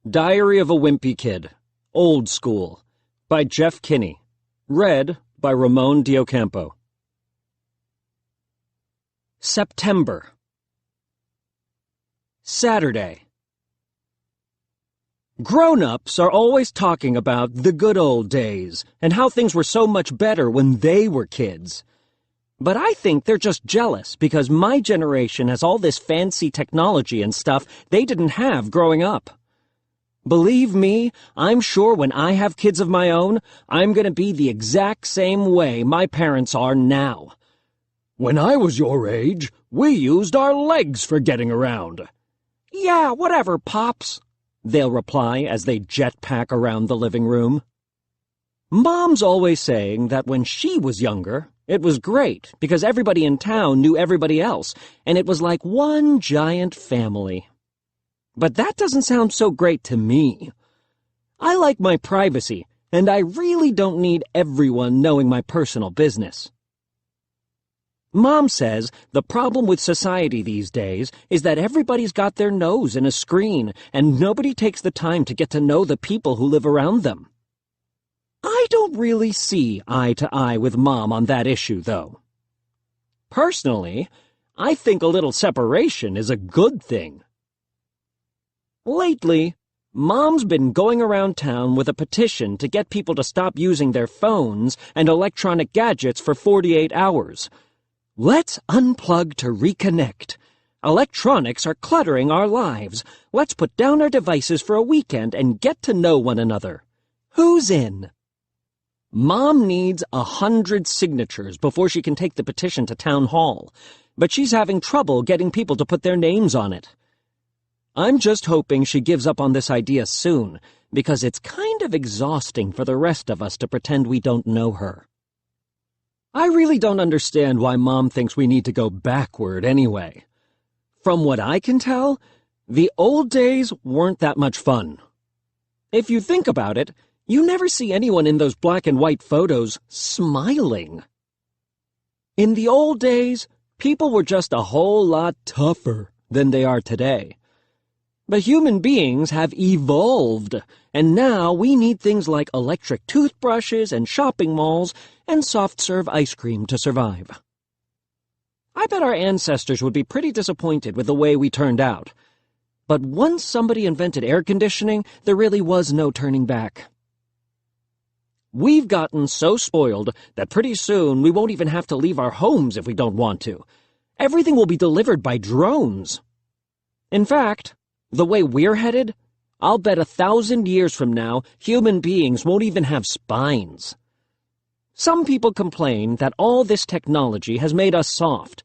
Diary of a Wimpy Kid, Old School, by Jeff Kinney. Read by Ramon Diocampo. September. Saturday. Grown-ups are always talking about the good old days and how things were so much better when they were kids. But I think they're just jealous because my generation has all this fancy technology and stuff they didn't have growing up. Believe me, I'm sure when I have kids of my own, I'm going to be the exact same way my parents are now. When I was your age, we used our legs for getting around. Yeah, whatever, Pops, they'll reply as they jetpack around the living room. Mom's always saying that when she was younger, it was great because everybody in town knew everybody else, and it was like one giant family. But that doesn't sound so great to me. I like my privacy, and I really don't need everyone knowing my personal business. Mom says the problem with society these days is that everybody's got their nose in a screen, and nobody takes the time to get to know the people who live around them. I don't really see eye to eye with Mom on that issue, though. Personally, I think a little separation is a good thing. Lately, Mom's been going around town with a petition to get people to stop using their phones and electronic gadgets for 48 hours. Let's unplug to reconnect. Electronics are cluttering our lives. Let's put down our devices for a weekend and get to know one another. Who's in? Mom needs 100 signatures before she can take the petition to town hall, but she's having trouble getting people to put their names on it. I'm just hoping she gives up on this idea soon, because it's kind of exhausting for the rest of us to pretend we don't know her. I really don't understand why Mom thinks we need to go backward anyway. From what I can tell, the old days weren't that much fun. If you think about it, you never see anyone in those black and white photos smiling. In the old days, people were just a whole lot tougher than they are today. But human beings have evolved, and now we need things like electric toothbrushes and shopping malls and soft-serve ice cream to survive. I bet our ancestors would be pretty disappointed with the way we turned out. But once somebody invented air conditioning, there really was no turning back. We've gotten so spoiled that pretty soon we won't even have to leave our homes if we don't want to. Everything will be delivered by drones. In fact, the way we're headed, I'll bet 1,000 years from now, human beings won't even have spines. Some people complain that all this technology has made us soft,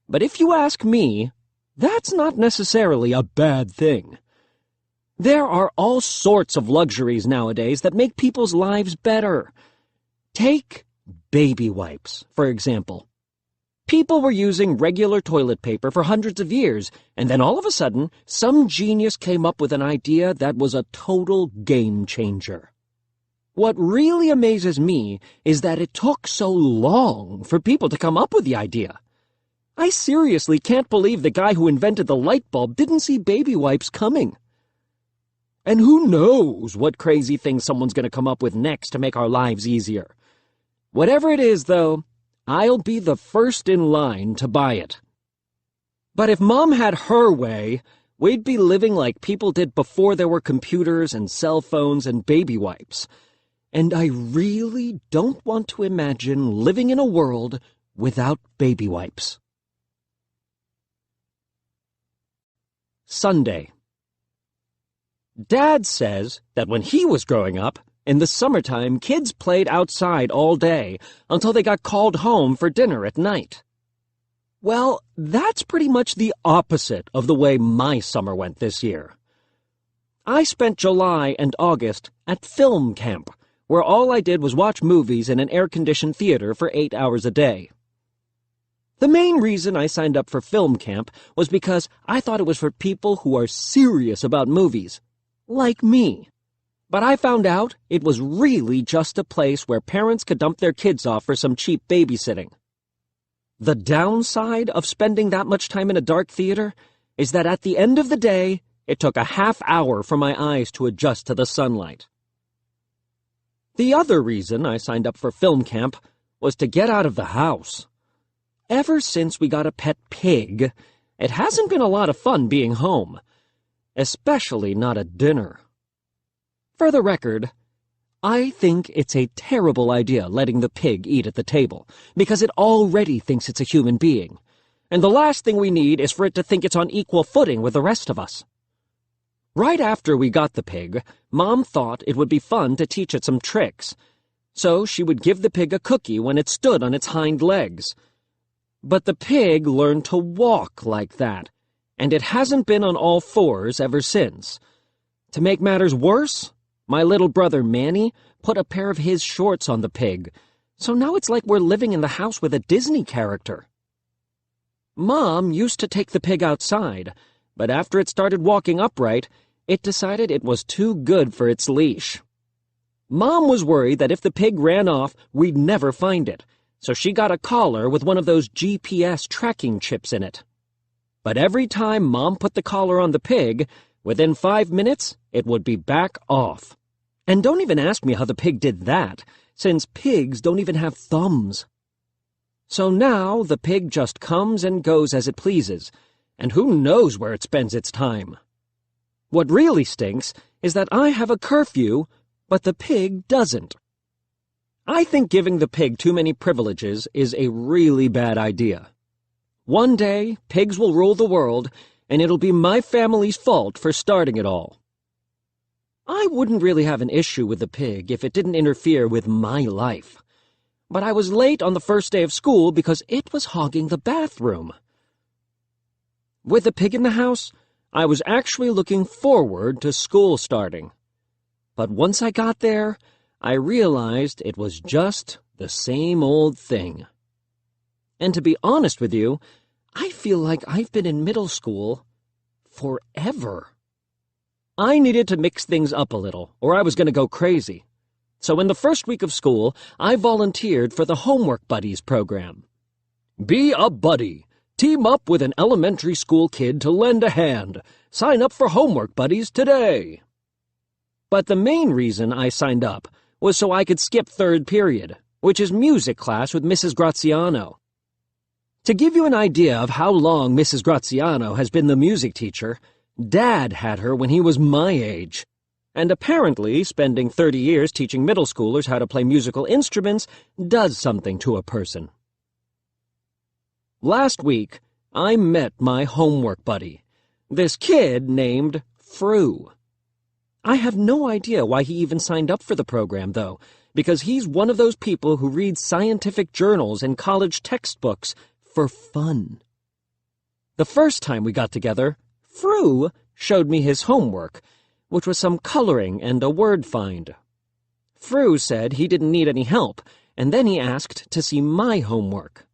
but if you ask me, that's not necessarily a bad thing. There are all sorts of luxuries nowadays that make people's lives better. Take baby wipes, for example. People were using regular toilet paper for hundreds of years, and then all of a sudden, some genius came up with an idea that was a total game changer. What really amazes me is that it took so long for people to come up with the idea. I seriously can't believe the guy who invented the light bulb didn't see baby wipes coming. And who knows what crazy thing someone's going to come up with next to make our lives easier. Whatever it is, though, I'll be the first in line to buy it. But if Mom had her way, we'd be living like people did before there were computers and cell phones and baby wipes. And I really don't want to imagine living in a world without baby wipes. Sunday. Dad says that when he was growing up, in the summertime, kids played outside all day until they got called home for dinner at night. Well, that's pretty much the opposite of the way my summer went this year. I spent July and August at film camp, where all I did was watch movies in an air-conditioned theater for 8 hours a day. The main reason I signed up for film camp was because I thought it was for people who are serious about movies, like me. But I found out it was really just a place where parents could dump their kids off for some cheap babysitting. The downside of spending that much time in a dark theater is that at the end of the day, It took a half-hour for my eyes to adjust to the sunlight. The other reason I signed up for film camp was to get out of the house. Ever since we got a pet pig, it hasn't been a lot of fun being home, especially not at dinner. For the record, I think it's a terrible idea letting the pig eat at the table, because it already thinks it's a human being, and the last thing we need is for it to think it's on equal footing with the rest of us. Right after we got the pig, Mom thought it would be fun to teach it some tricks, so she would give the pig a cookie when it stood on its hind legs. But the pig learned to walk like that, and it hasn't been on all fours ever since. To make matters worse, my little brother Manny put a pair of his shorts on the pig, so now it's like we're living in the house with a Disney character. Mom used to take the pig outside, but after it started walking upright, it decided it was too good for its leash. Mom was worried that if the pig ran off, we'd never find it, so she got a collar with one of those GPS tracking chips in it. But every time Mom put the collar on the pig, within 5 minutes, it would be back off. And don't even ask me how the pig did that, since pigs don't even have thumbs. So now the pig just comes and goes as it pleases, and who knows where it spends its time. What really stinks is that I have a curfew, but the pig doesn't. I think giving the pig too many privileges is a really bad idea. One day, pigs will rule the world, and it'll be my family's fault for starting it all. I wouldn't really have an issue with the pig if it didn't interfere with my life. But I was late on the first day of school because it was hogging the bathroom. With the pig in the house, I was actually looking forward to school starting. But once I got there, I realized it was just the same old thing. And to be honest with you, I feel like I've been in middle school forever. I needed to mix things up a little, or I was going to go crazy. So in the first week of school, I volunteered for the Homework Buddies program. Be a buddy. Team up with an elementary school kid to lend a hand. Sign up for Homework Buddies today. But the main reason I signed up was so I could skip third period, which is music class with Mrs. Graziano. To give you an idea of how long Mrs. Graziano has been the music teacher, Dad had her when he was my age. And apparently, spending 30 years teaching middle schoolers how to play musical instruments does something to a person. Last week, I met my homework buddy, this kid named Fru. I have no idea why he even signed up for the program, though, because he's one of those people who reads scientific journals and college textbooks for fun. The first time we got together, Fru showed me his homework, which was some coloring and a word find. Fru said he didn't need any help, and then he asked to see my homework.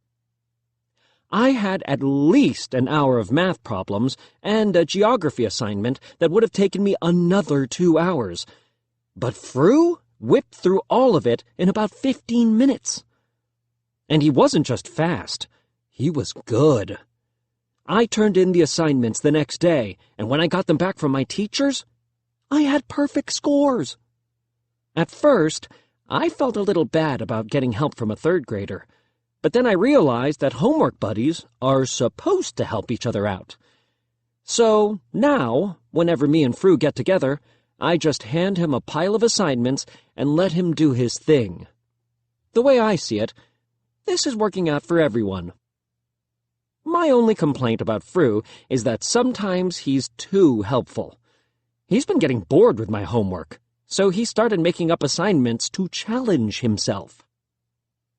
I had at least an hour of math problems and a geography assignment that would have taken me another 2 hours. But Fru whipped through all of it in about 15 minutes. And he wasn't just fast, he was good. I turned in the assignments the next day, and when I got them back from my teachers, I had perfect scores. At first, I felt a little bad about getting help from a third grader, but then I realized that homework buddies are supposed to help each other out. So now, whenever me and Fru get together, I just hand him a pile of assignments and let him do his thing. The way I see it, this is working out for everyone. My only complaint about Fru is that sometimes he's too helpful. He's been getting bored with my homework, so he started making up assignments to challenge himself.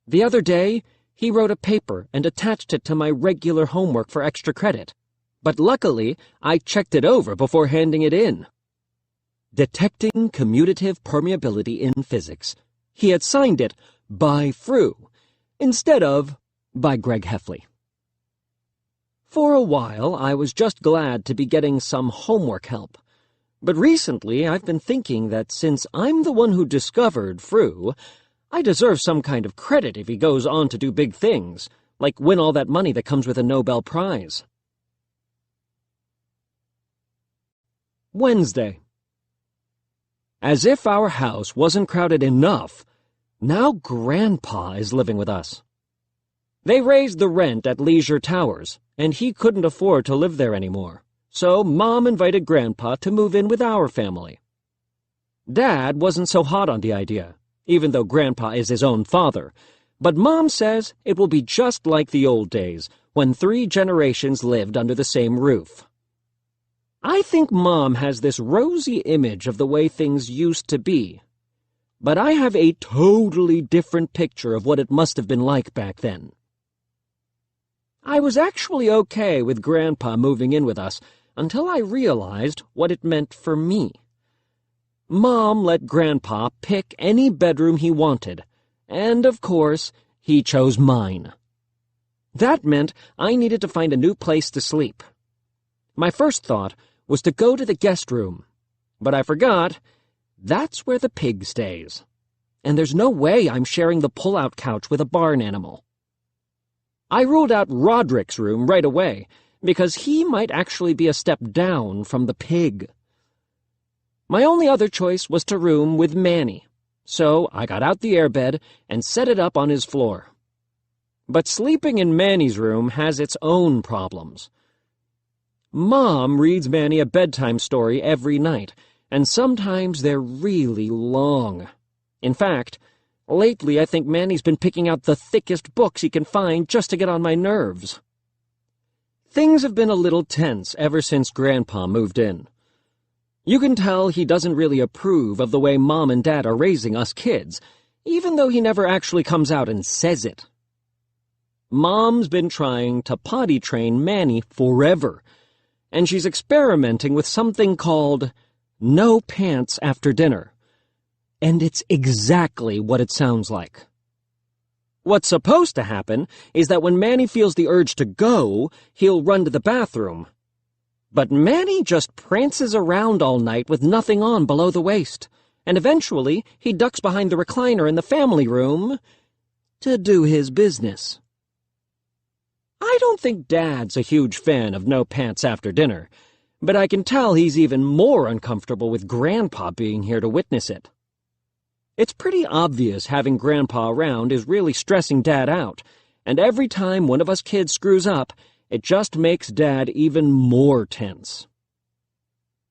The other day, he wrote a paper and attached it to my regular homework for extra credit, but luckily I checked it over before handing it in. Detecting commutative permeability in physics. He had signed it by Fru, instead of by Greg Heffley. For a while, I was just glad to be getting some homework help. But recently, I've been thinking that since I'm the one who discovered Fru, I deserve some kind of credit if he goes on to do big things, like win all that money that comes with a Nobel Prize. Wednesday. As if our house wasn't crowded enough, now Grandpa is living with us. They raised the rent at Leisure Towers, and he couldn't afford to live there anymore, so Mom invited Grandpa to move in with our family. Dad wasn't so hot on the idea, even though Grandpa is his own father, but Mom says it will be just like the old days, when 3 generations lived under the same roof. I think Mom has this rosy image of the way things used to be, but I have a totally different picture of what it must have been like back then. I was actually okay with Grandpa moving in with us until I realized what it meant for me. Mom let Grandpa pick any bedroom he wanted, and, of course, he chose mine. That meant I needed to find a new place to sleep. My first thought was to go to the guest room, but I forgot that's where the pig stays, and there's no way I'm sharing the pull-out couch with a barn animal. I ruled out Roderick's room right away, because he might actually be a step down from the pig. My only other choice was to room with Manny, so I got out the airbed and set it up on his floor. But sleeping in Manny's room has its own problems. Mom reads Manny a bedtime story every night, and sometimes they're really long. In fact, lately I think Manny's been picking out the thickest books he can find just to get on my nerves. Things have been a little tense ever since Grandpa moved in. You can tell he doesn't really approve of the way Mom and Dad are raising us kids, even though he never actually comes out and says it. Mom's been trying to potty train Manny forever, and she's experimenting with something called no pants after dinner. And it's exactly what it sounds like. What's supposed to happen is that when Manny feels the urge to go, he'll run to the bathroom. But Manny just prances around all night with nothing on below the waist, and eventually he ducks behind the recliner in the family room to do his business. I don't think Dad's a huge fan of no pants after dinner, but I can tell he's even more uncomfortable with Grandpa being here to witness it. It's pretty obvious having Grandpa around is really stressing Dad out, and every time one of us kids screws up, it just makes Dad even more tense.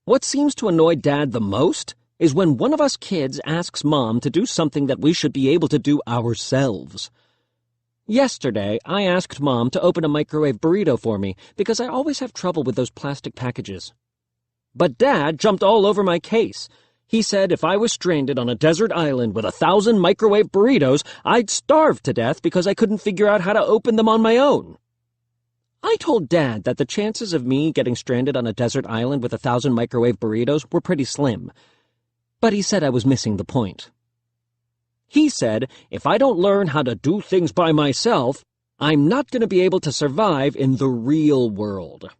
What seems to annoy Dad the most is when one of us kids asks Mom to do something that we should be able to do ourselves. Yesterday, I asked Mom to open a microwave burrito for me because I always have trouble with those plastic packages. But Dad jumped all over my case. He said if I was stranded on a desert island with 1,000 microwave burritos, I'd starve to death because I couldn't figure out how to open them on my own. I told Dad that the chances of me getting stranded on a desert island with 1,000 microwave burritos were pretty slim, but he said I was missing the point. He said if I don't learn how to do things by myself, I'm not going to be able to survive in the real world.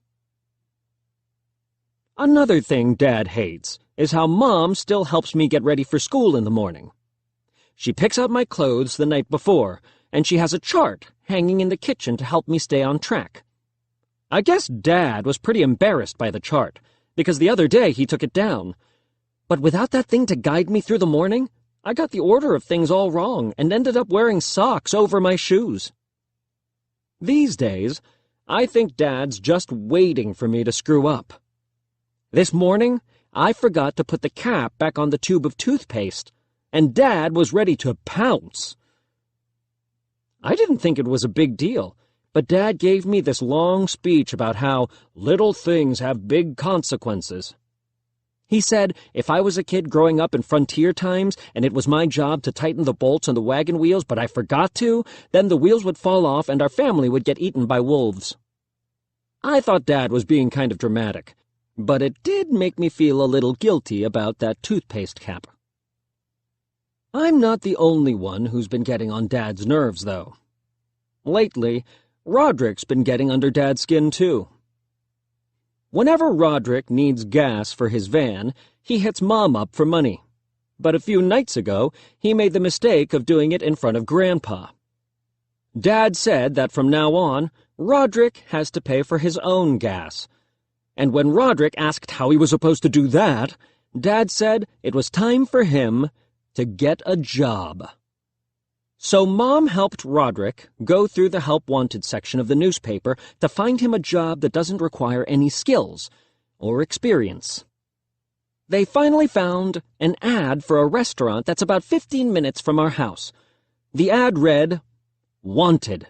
Another thing Dad hates is how Mom still helps me get ready for school in the morning. She picks out my clothes the night before, and she has a chart hanging in the kitchen to help me stay on track. I guess Dad was pretty embarrassed by the chart, because the other day he took it down. But without that thing to guide me through the morning, I got the order of things all wrong and ended up wearing socks over my shoes. These days, I think Dad's just waiting for me to screw up. This morning, I forgot to put the cap back on the tube of toothpaste, and Dad was ready to pounce. I didn't think it was a big deal, but Dad gave me this long speech about how little things have big consequences. He said if I was a kid growing up in frontier times and it was my job to tighten the bolts on the wagon wheels but I forgot to, then the wheels would fall off and our family would get eaten by wolves. I thought Dad was being kind of dramatic, but it did make me feel a little guilty about that toothpaste cap. I'm not the only one who's been getting on Dad's nerves, though. Lately, Roderick's been getting under Dad's skin, too. Whenever Roderick needs gas for his van, he hits Mom up for money. But a few nights ago, he made the mistake of doing it in front of Grandpa. Dad said that from now on, Roderick has to pay for his own gas. And when Roderick asked how he was supposed to do that, Dad said it was time for him to get a job. So Mom helped Roderick go through the Help Wanted section of the newspaper to find him a job that doesn't require any skills or experience. They finally found an ad for a restaurant that's about 15 minutes from our house. The ad read, "Wanted,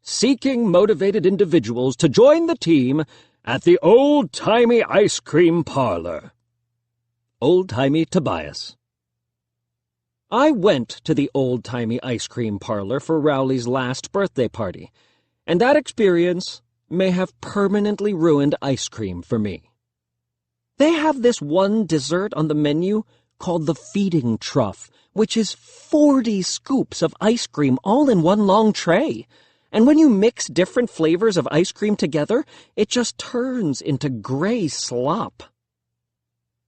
seeking motivated individuals to join the team at the Old-Timey Ice Cream Parlor. Old-Timey Tobias." I went to the Old-Timey Ice Cream Parlor for Rowley's last birthday party, and that experience may have permanently ruined ice cream for me. They have this one dessert on the menu called the feeding trough, which is 40 scoops of ice cream all in one long tray. And when you mix different flavors of ice cream together, it just turns into gray slop.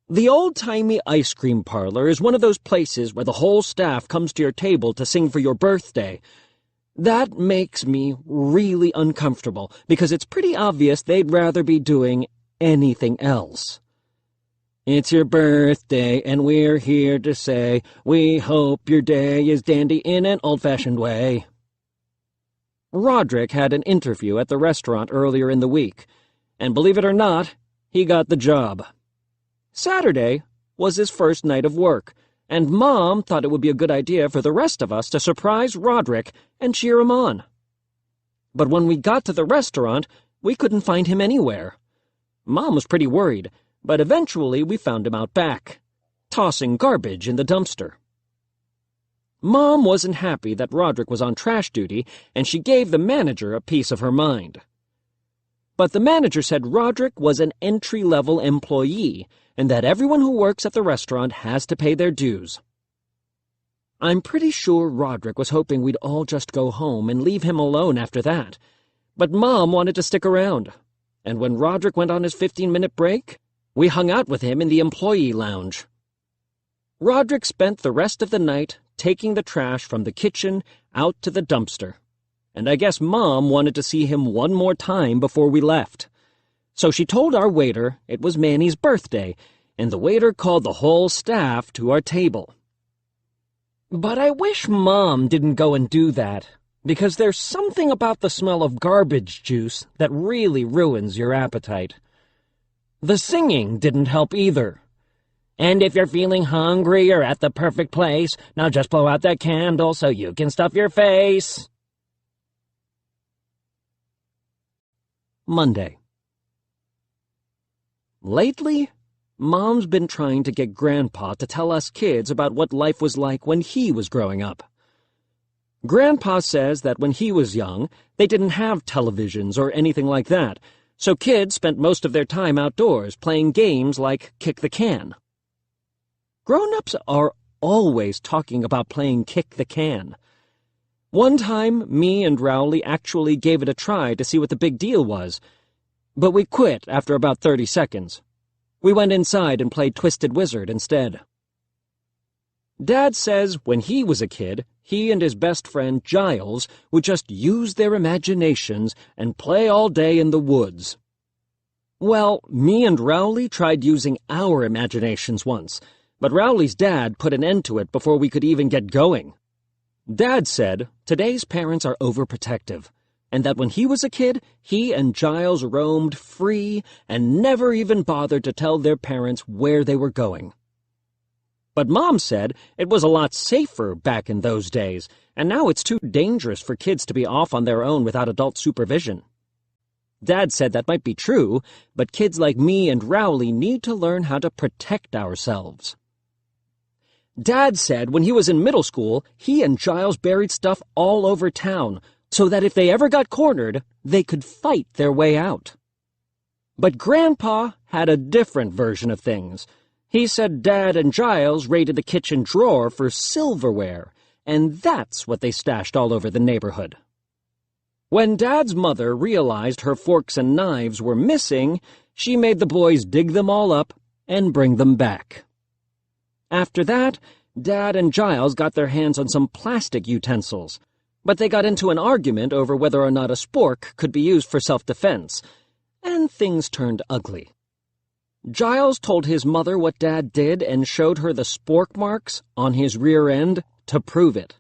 The Old-Timey Ice Cream Parlor is one of those places where the whole staff comes to your table to sing for your birthday. That makes me really uncomfortable, because it's pretty obvious they'd rather be doing anything else. It's your birthday, and we're here to say, we hope your day is dandy in an old-fashioned way. Roderick had an interview at the restaurant earlier in the week, and believe it or not, he got the job. Saturday was his first night of work, and Mom thought it would be a good idea for the rest of us to surprise Roderick and cheer him on. But when we got to the restaurant, we couldn't find him anywhere. Mom was pretty worried, but eventually we found him out back, tossing garbage in the dumpster. Mom wasn't happy that Roderick was on trash duty, and she gave the manager a piece of her mind. But the manager said Roderick was an entry-level employee, and that everyone who works at the restaurant has to pay their dues. I'm pretty sure Roderick was hoping we'd all just go home and leave him alone after that, but Mom wanted to stick around, and when Roderick went on his 15-minute break, we hung out with him in the employee lounge. Roderick spent the rest of the night taking the trash from the kitchen out to the dumpster, and I guess Mom wanted to see him one more time before we left. So she told our waiter it was Manny's birthday, and the waiter called the whole staff to our table. But I wish Mom didn't go and do that, because there's something about the smell of garbage juice that really ruins your appetite. The singing didn't help either. And if you're feeling hungry, you're at the perfect place. Now just blow out that candle so you can stuff your face. Monday. Lately, Mom's been trying to get Grandpa to tell us kids about what life was like when he was growing up. Grandpa says that when he was young, they didn't have televisions or anything like that, so kids spent most of their time outdoors playing games like kick the can. Grown-ups are always talking about playing kick the can. One time, me and Rowley actually gave it a try to see what the big deal was, but we quit after about 30 seconds. We went inside and played Twisted Wizard instead. Dad says when he was a kid, he and his best friend Giles would just use their imaginations and play all day in the woods. Well, me and Rowley tried using our imaginations once, but Rowley's dad put an end to it before we could even get going. Dad said today's parents are overprotective, and that when he was a kid, he and Giles roamed free and never even bothered to tell their parents where they were going. But Mom said it was a lot safer back in those days, and now it's too dangerous for kids to be off on their own without adult supervision. Dad said that might be true, but kids like me and Rowley need to learn how to protect ourselves. Dad said when he was in middle school, he and Giles buried stuff all over town, so that if they ever got cornered, they could fight their way out. But Grandpa had a different version of things. He said Dad and Giles raided the kitchen drawer for silverware, and that's what they stashed all over the neighborhood. When Dad's mother realized her forks and knives were missing, she made the boys dig them all up and bring them back. After that, Dad and Giles got their hands on some plastic utensils, but they got into an argument over whether or not a spork could be used for self-defense, and things turned ugly. Giles told his mother what Dad did and showed her the spork marks on his rear end to prove it.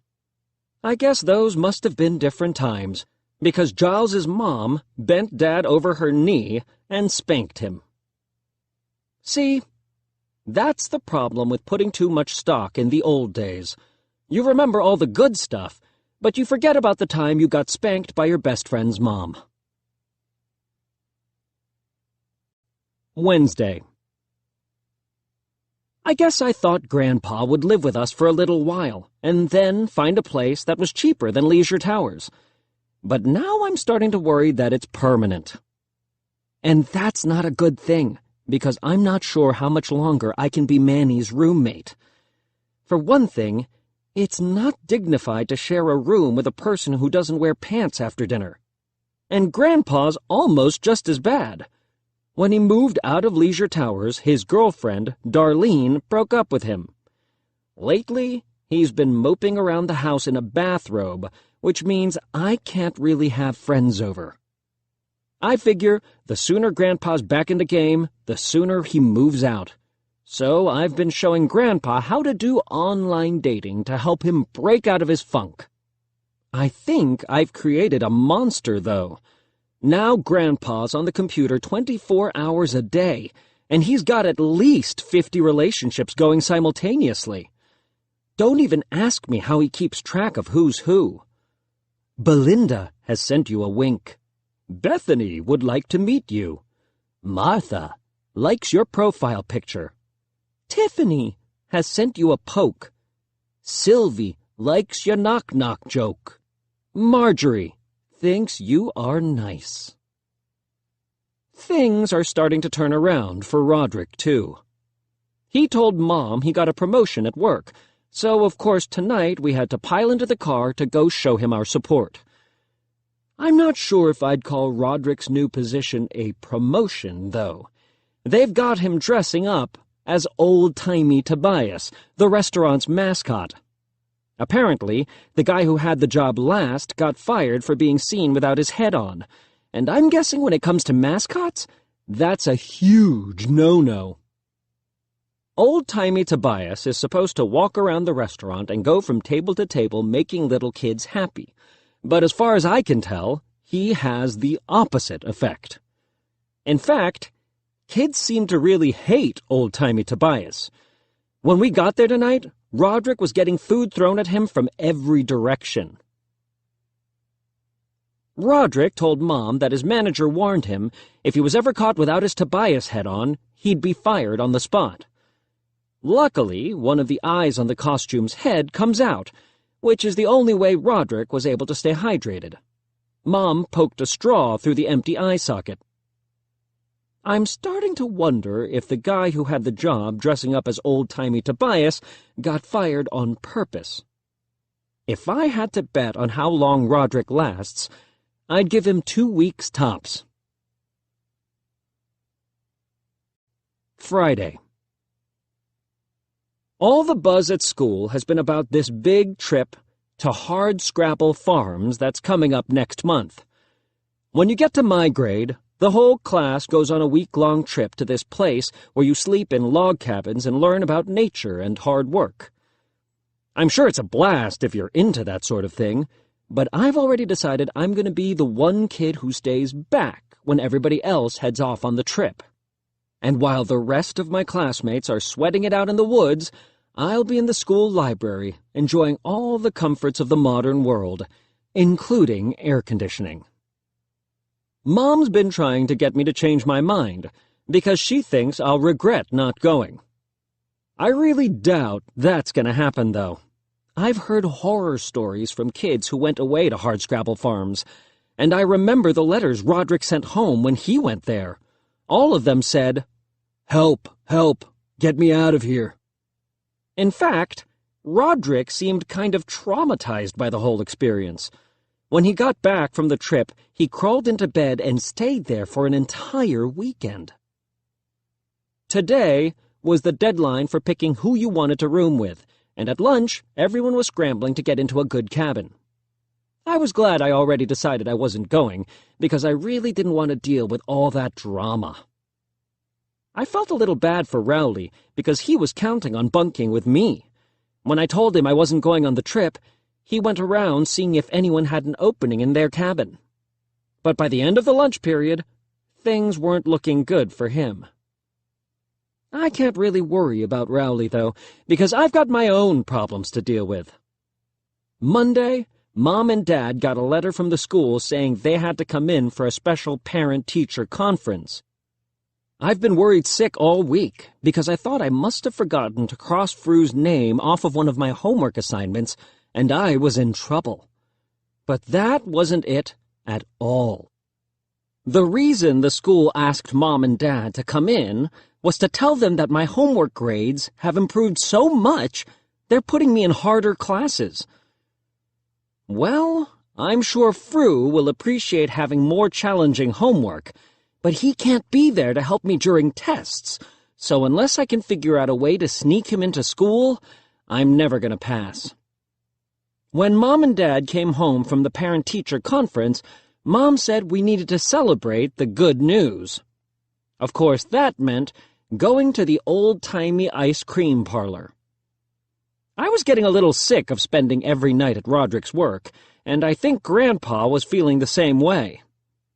I guess those must have been different times, because Giles's mom bent Dad over her knee and spanked him. See, that's the problem with putting too much stock in the old days. You remember all the good stuff, but you forget about the time you got spanked by your best friend's mom. Wednesday. I guess I thought Grandpa would live with us for a little while, and then find a place that was cheaper than Leisure Towers. But now I'm starting to worry that it's permanent. And that's not a good thing, because I'm not sure how much longer I can be Manny's roommate. For one thing, it's not dignified to share a room with a person who doesn't wear pants after dinner. And Grandpa's almost just as bad. When he moved out of Leisure Towers, his girlfriend, Darlene, broke up with him. Lately, he's been moping around the house in a bathrobe, which means I can't really have friends over. I figure the sooner Grandpa's back in the game, the sooner he moves out. So I've been showing Grandpa how to do online dating to help him break out of his funk. I think I've created a monster, though. Now Grandpa's on the computer 24 hours a day, and he's got at least 50 relationships going simultaneously. Don't even ask me how he keeps track of who's who. Belinda has sent you a wink. Bethany would like to meet you. Martha likes your profile picture. Tiffany has sent you a poke. Sylvie likes your knock-knock joke. Marjorie thinks you are nice. Things are starting to turn around for Roderick, too. He told Mom he got a promotion at work, so of course tonight we had to pile into the car to go show him our support. I'm not sure if I'd call Roderick's new position a promotion, though. They've got him dressing up as old-timey Tobias, the restaurant's mascot. Apparently, the guy who had the job last got fired for being seen without his head on, and I'm guessing when it comes to mascots, that's a huge no-no. Old-timey Tobias is supposed to walk around the restaurant and go from table to table making little kids happy, but as far as I can tell, he has the opposite effect. In fact, kids seem to really hate old-timey Tobias. When we got there tonight, Roderick was getting food thrown at him from every direction. Roderick told Mom that his manager warned him if he was ever caught without his Tobias head on, he'd be fired on the spot. Luckily, one of the eyes on the costume's head comes out, which is the only way Roderick was able to stay hydrated. Mom poked a straw through the empty eye socket. I'm starting to wonder if the guy who had the job dressing up as old-timey Tobias got fired on purpose. If I had to bet on how long Roderick lasts, I'd give him 2 weeks tops. Friday. All the buzz at school has been about this big trip to Hardscrabble Farms that's coming up next month. When you get to my grade, the whole class goes on a week-long trip to this place where you sleep in log cabins and learn about nature and hard work. I'm sure it's a blast if you're into that sort of thing, but I've already decided I'm going to be the one kid who stays back when everybody else heads off on the trip. And while the rest of my classmates are sweating it out in the woods, I'll be in the school library enjoying all the comforts of the modern world, including air conditioning. Mom's been trying to get me to change my mind, because she thinks I'll regret not going. I really doubt that's going to happen, though. I've heard horror stories from kids who went away to Hardscrabble Farms, and I remember the letters Roderick sent home when he went there. All of them said, "Help, help, get me out of here." In fact, Roderick seemed kind of traumatized by the whole experience. When he got back from the trip, he crawled into bed and stayed there for an entire weekend. Today was the deadline for picking who you wanted to room with, and at lunch, everyone was scrambling to get into a good cabin. I was glad I already decided I wasn't going, because I really didn't want to deal with all that drama. I felt a little bad for Rowley because he was counting on bunking with me. When I told him I wasn't going on the trip, he went around seeing if anyone had an opening in their cabin. But by the end of the lunch period, things weren't looking good for him. I can't really worry about Rowley, though, because I've got my own problems to deal with. Monday, Mom and Dad got a letter from the school saying they had to come in for a special parent-teacher conference. I've been worried sick all week because I thought I must have forgotten to cross Fru's name off of one of my homework assignments, and I was in trouble. But that wasn't it at all. The reason the school asked Mom and Dad to come in was to tell them that my homework grades have improved so much they're putting me in harder classes. Well, I'm sure Fru will appreciate having more challenging homework, but he can't be there to help me during tests, so unless I can figure out a way to sneak him into school, I'm never going to pass. When Mom and Dad came home from the parent-teacher conference, Mom said we needed to celebrate the good news. Of course, that meant going to the old-timey ice cream parlor. I was getting a little sick of spending every night at Roderick's work, and I think Grandpa was feeling the same way.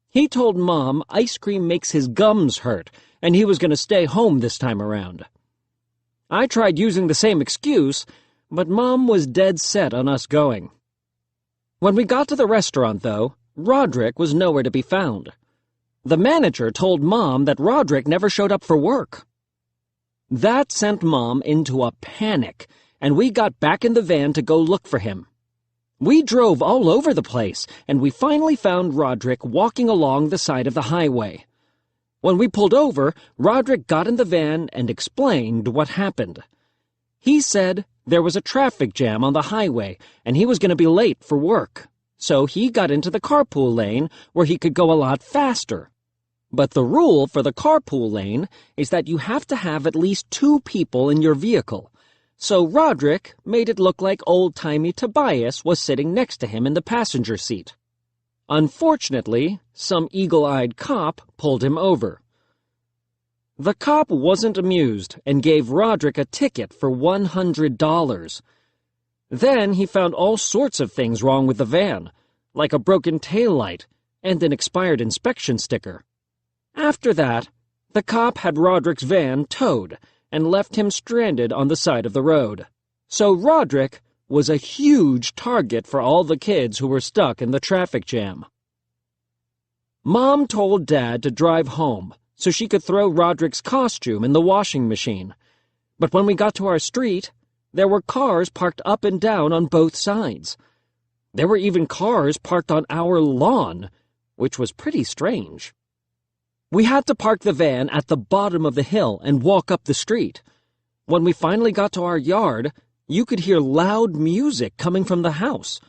He told Mom ice cream makes his gums hurt, and he was going to stay home this time around. I tried using the same excuse, but Mom was dead set on us going. When we got to the restaurant, though, Roderick was nowhere to be found. The manager told Mom that Roderick never showed up for work. That sent Mom into a panic, and we got back in the van to go look for him. We drove all over the place, and we finally found Roderick walking along the side of the highway. When we pulled over, Roderick got in the van and explained what happened. He said there was a traffic jam on the highway, and he was going to be late for work, so he got into the carpool lane where he could go a lot faster. But the rule for the carpool lane is that you have to have at least 2 people in your vehicle. So Roderick made it look like old-timey Tobias was sitting next to him in the passenger seat. Unfortunately, some eagle-eyed cop pulled him over. The cop wasn't amused and gave Roderick a ticket for $100. Then he found all sorts of things wrong with the van, like a broken taillight and an expired inspection sticker. After that, the cop had Roderick's van towed and left him stranded on the side of the road. So Roderick was a huge target for all the kids who were stuck in the traffic jam. Mom told Dad to drive home so she could throw Roderick's costume in the washing machine. But when we got to our street, there were cars parked up and down on both sides. There were even cars parked on our lawn, which was pretty strange. We had to park the van at the bottom of the hill and walk up the street. When we finally got to our yard, you could hear loud music coming from the house.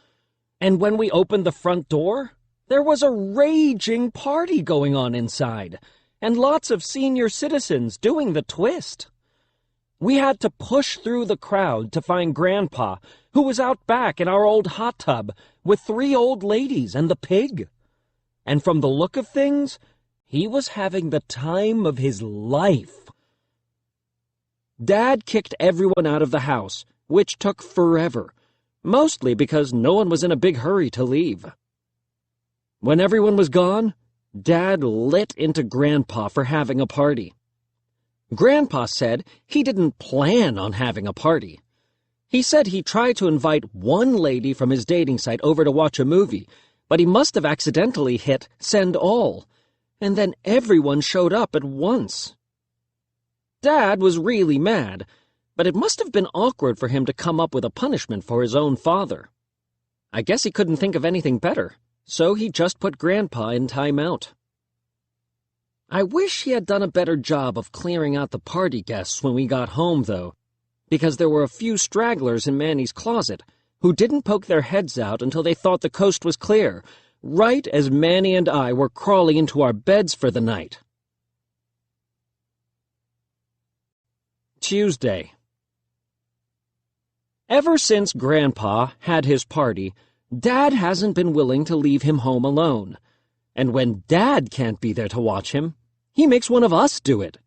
And when we opened the front door, there was a raging party going on inside, and lots of senior citizens doing the twist. We had to push through the crowd to find Grandpa, who was out back in our old hot tub with 3 old ladies and the pig. And from the look of things, he was having the time of his life. Dad kicked everyone out of the house, which took forever, mostly because no one was in a big hurry to leave. When everyone was gone, Dad lit into Grandpa for having a party. Grandpa said he didn't plan on having a party. He said he tried to invite one lady from his dating site over to watch a movie, but he must have accidentally hit send all, and then everyone showed up at once. Dad was really mad, but it must have been awkward for him to come up with a punishment for his own father. I guess he couldn't think of anything better, so he just put Grandpa in timeout. I wish he had done a better job of clearing out the party guests when we got home, though, because there were a few stragglers in Manny's closet who didn't poke their heads out until they thought the coast was clear, right as Manny and I were crawling into our beds for the night. Tuesday. Ever since Grandpa had his party, Dad hasn't been willing to leave him home alone. And when Dad can't be there to watch him, he makes one of us do it.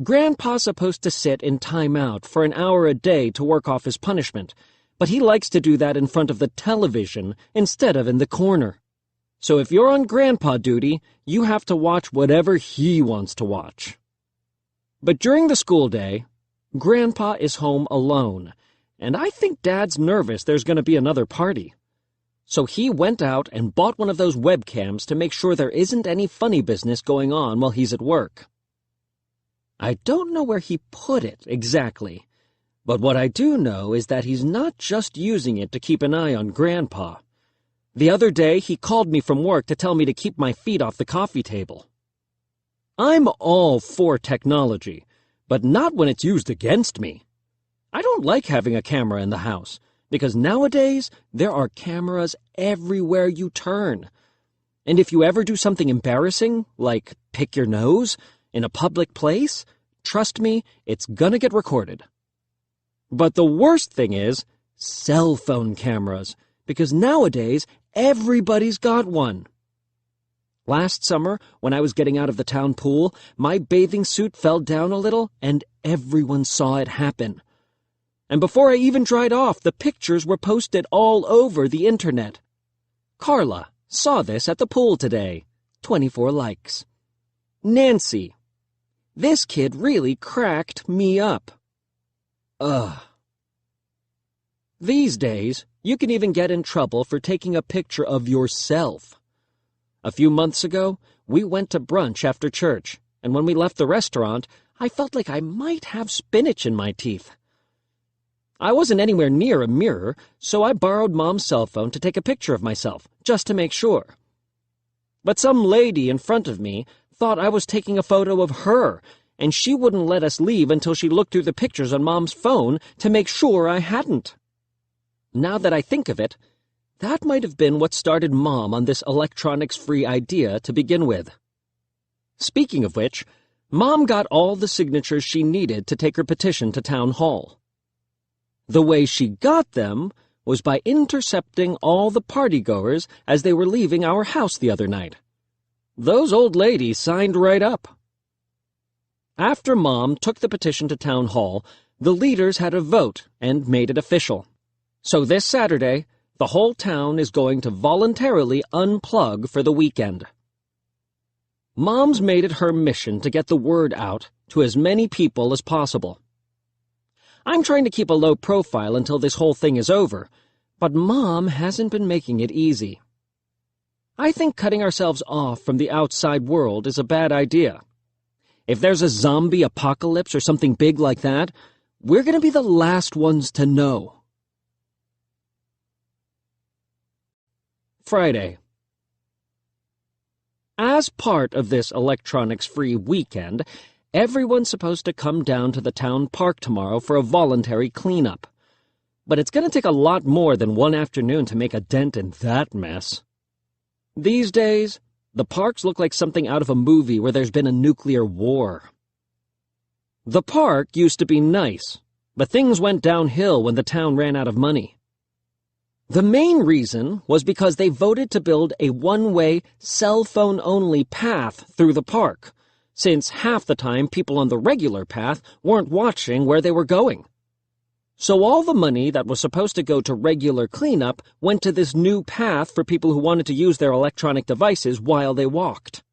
Grandpa's supposed to sit in timeout for an hour a day to work off his punishment, but he likes to do that in front of the television instead of in the corner. So if you're on Grandpa duty, you have to watch whatever he wants to watch. But during the school day, Grandpa is home alone, and I think Dad's nervous there's going to be another party. So he went out and bought one of those webcams to make sure there isn't any funny business going on while he's at work. I don't know where he put it exactly, but what I do know is that he's not just using it to keep an eye on Grandpa. The other day, he called me from work to tell me to keep my feet off the coffee table. I'm all for technology, but not when it's used against me. I don't like having a camera in the house, because nowadays there are cameras everywhere you turn. And if you ever do something embarrassing, like pick your nose, in a public place, trust me, it's gonna get recorded. But the worst thing is cell phone cameras, because nowadays everybody's got one. Last summer, when I was getting out of the town pool, my bathing suit fell down a little and everyone saw it happen. And before I even dried off, the pictures were posted all over the internet. Carla saw this at the pool today. 24 likes. Nancy. This kid really cracked me up. Ugh. These days, you can even get in trouble for taking a picture of yourself. A few months ago, we went to brunch after church, and when we left the restaurant, I felt like I might have spinach in my teeth. I wasn't anywhere near a mirror, so I borrowed Mom's cell phone to take a picture of myself, just to make sure. But some lady in front of me thought I was taking a photo of her, and she wouldn't let us leave until she looked through the pictures on Mom's phone to make sure I hadn't. Now that I think of it, that might have been what started Mom on this electronics-free idea to begin with. Speaking of which, Mom got all the signatures she needed to take her petition to Town Hall. The way she got them was by intercepting all the partygoers as they were leaving our house the other night. Those old ladies signed right up. After Mom took the petition to Town Hall, the leaders had a vote and made it official. So this Saturday, the whole town is going to voluntarily unplug for the weekend. Mom's made it her mission to get the word out to as many people as possible. I'm trying to keep a low profile until this whole thing is over, but Mom hasn't been making it easy. I think cutting ourselves off from the outside world is a bad idea. If there's a zombie apocalypse or something big like that, we're going to be the last ones to know. Friday. As part of this electronics-free weekend, everyone's supposed to come down to the town park tomorrow for a voluntary cleanup. But it's going to take a lot more than one afternoon to make a dent in that mess. These days, the parks look like something out of a movie where there's been a nuclear war. The park used to be nice, but things went downhill when the town ran out of money. The main reason was because they voted to build a one-way, cell phone-only path through the park, since half the time people on the regular path weren't watching where they were going. So all the money that was supposed to go to regular cleanup went to this new path for people who wanted to use their electronic devices while they walked.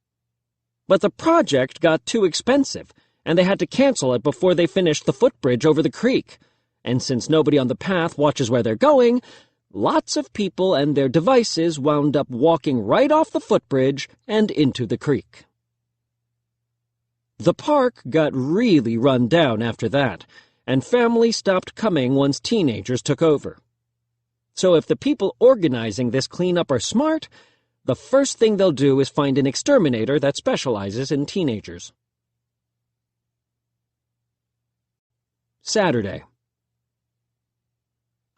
But the project got too expensive, and they had to cancel it before they finished the footbridge over the creek. And since nobody on the path watches where they're going, lots of people and their devices wound up walking right off the footbridge and into the creek. The park got really run down after that, and families stopped coming once teenagers took over. So if the people organizing this cleanup are smart, the first thing they'll do is find an exterminator that specializes in teenagers. Saturday.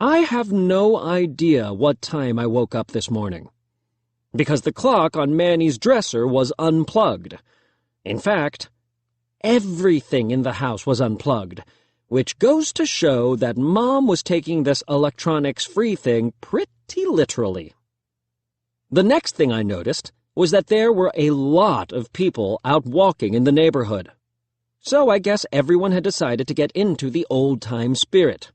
I have no idea what time I woke up this morning, because the clock on Manny's dresser was unplugged. In fact, everything in the house was unplugged, which goes to show that Mom was taking this electronics-free thing pretty literally. The next thing I noticed was that there were a lot of people out walking in the neighborhood. So I guess everyone had decided to get into the old-time spirit.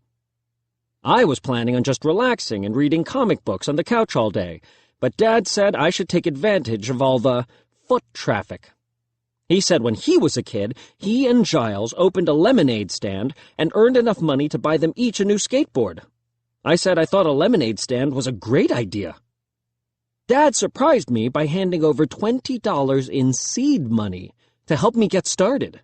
I was planning on just relaxing and reading comic books on the couch all day, but Dad said I should take advantage of all the foot traffic. He said when he was a kid, he and Giles opened a lemonade stand and earned enough money to buy them each a new skateboard. I said I thought a lemonade stand was a great idea. Dad surprised me by handing over $20 in seed money to help me get started.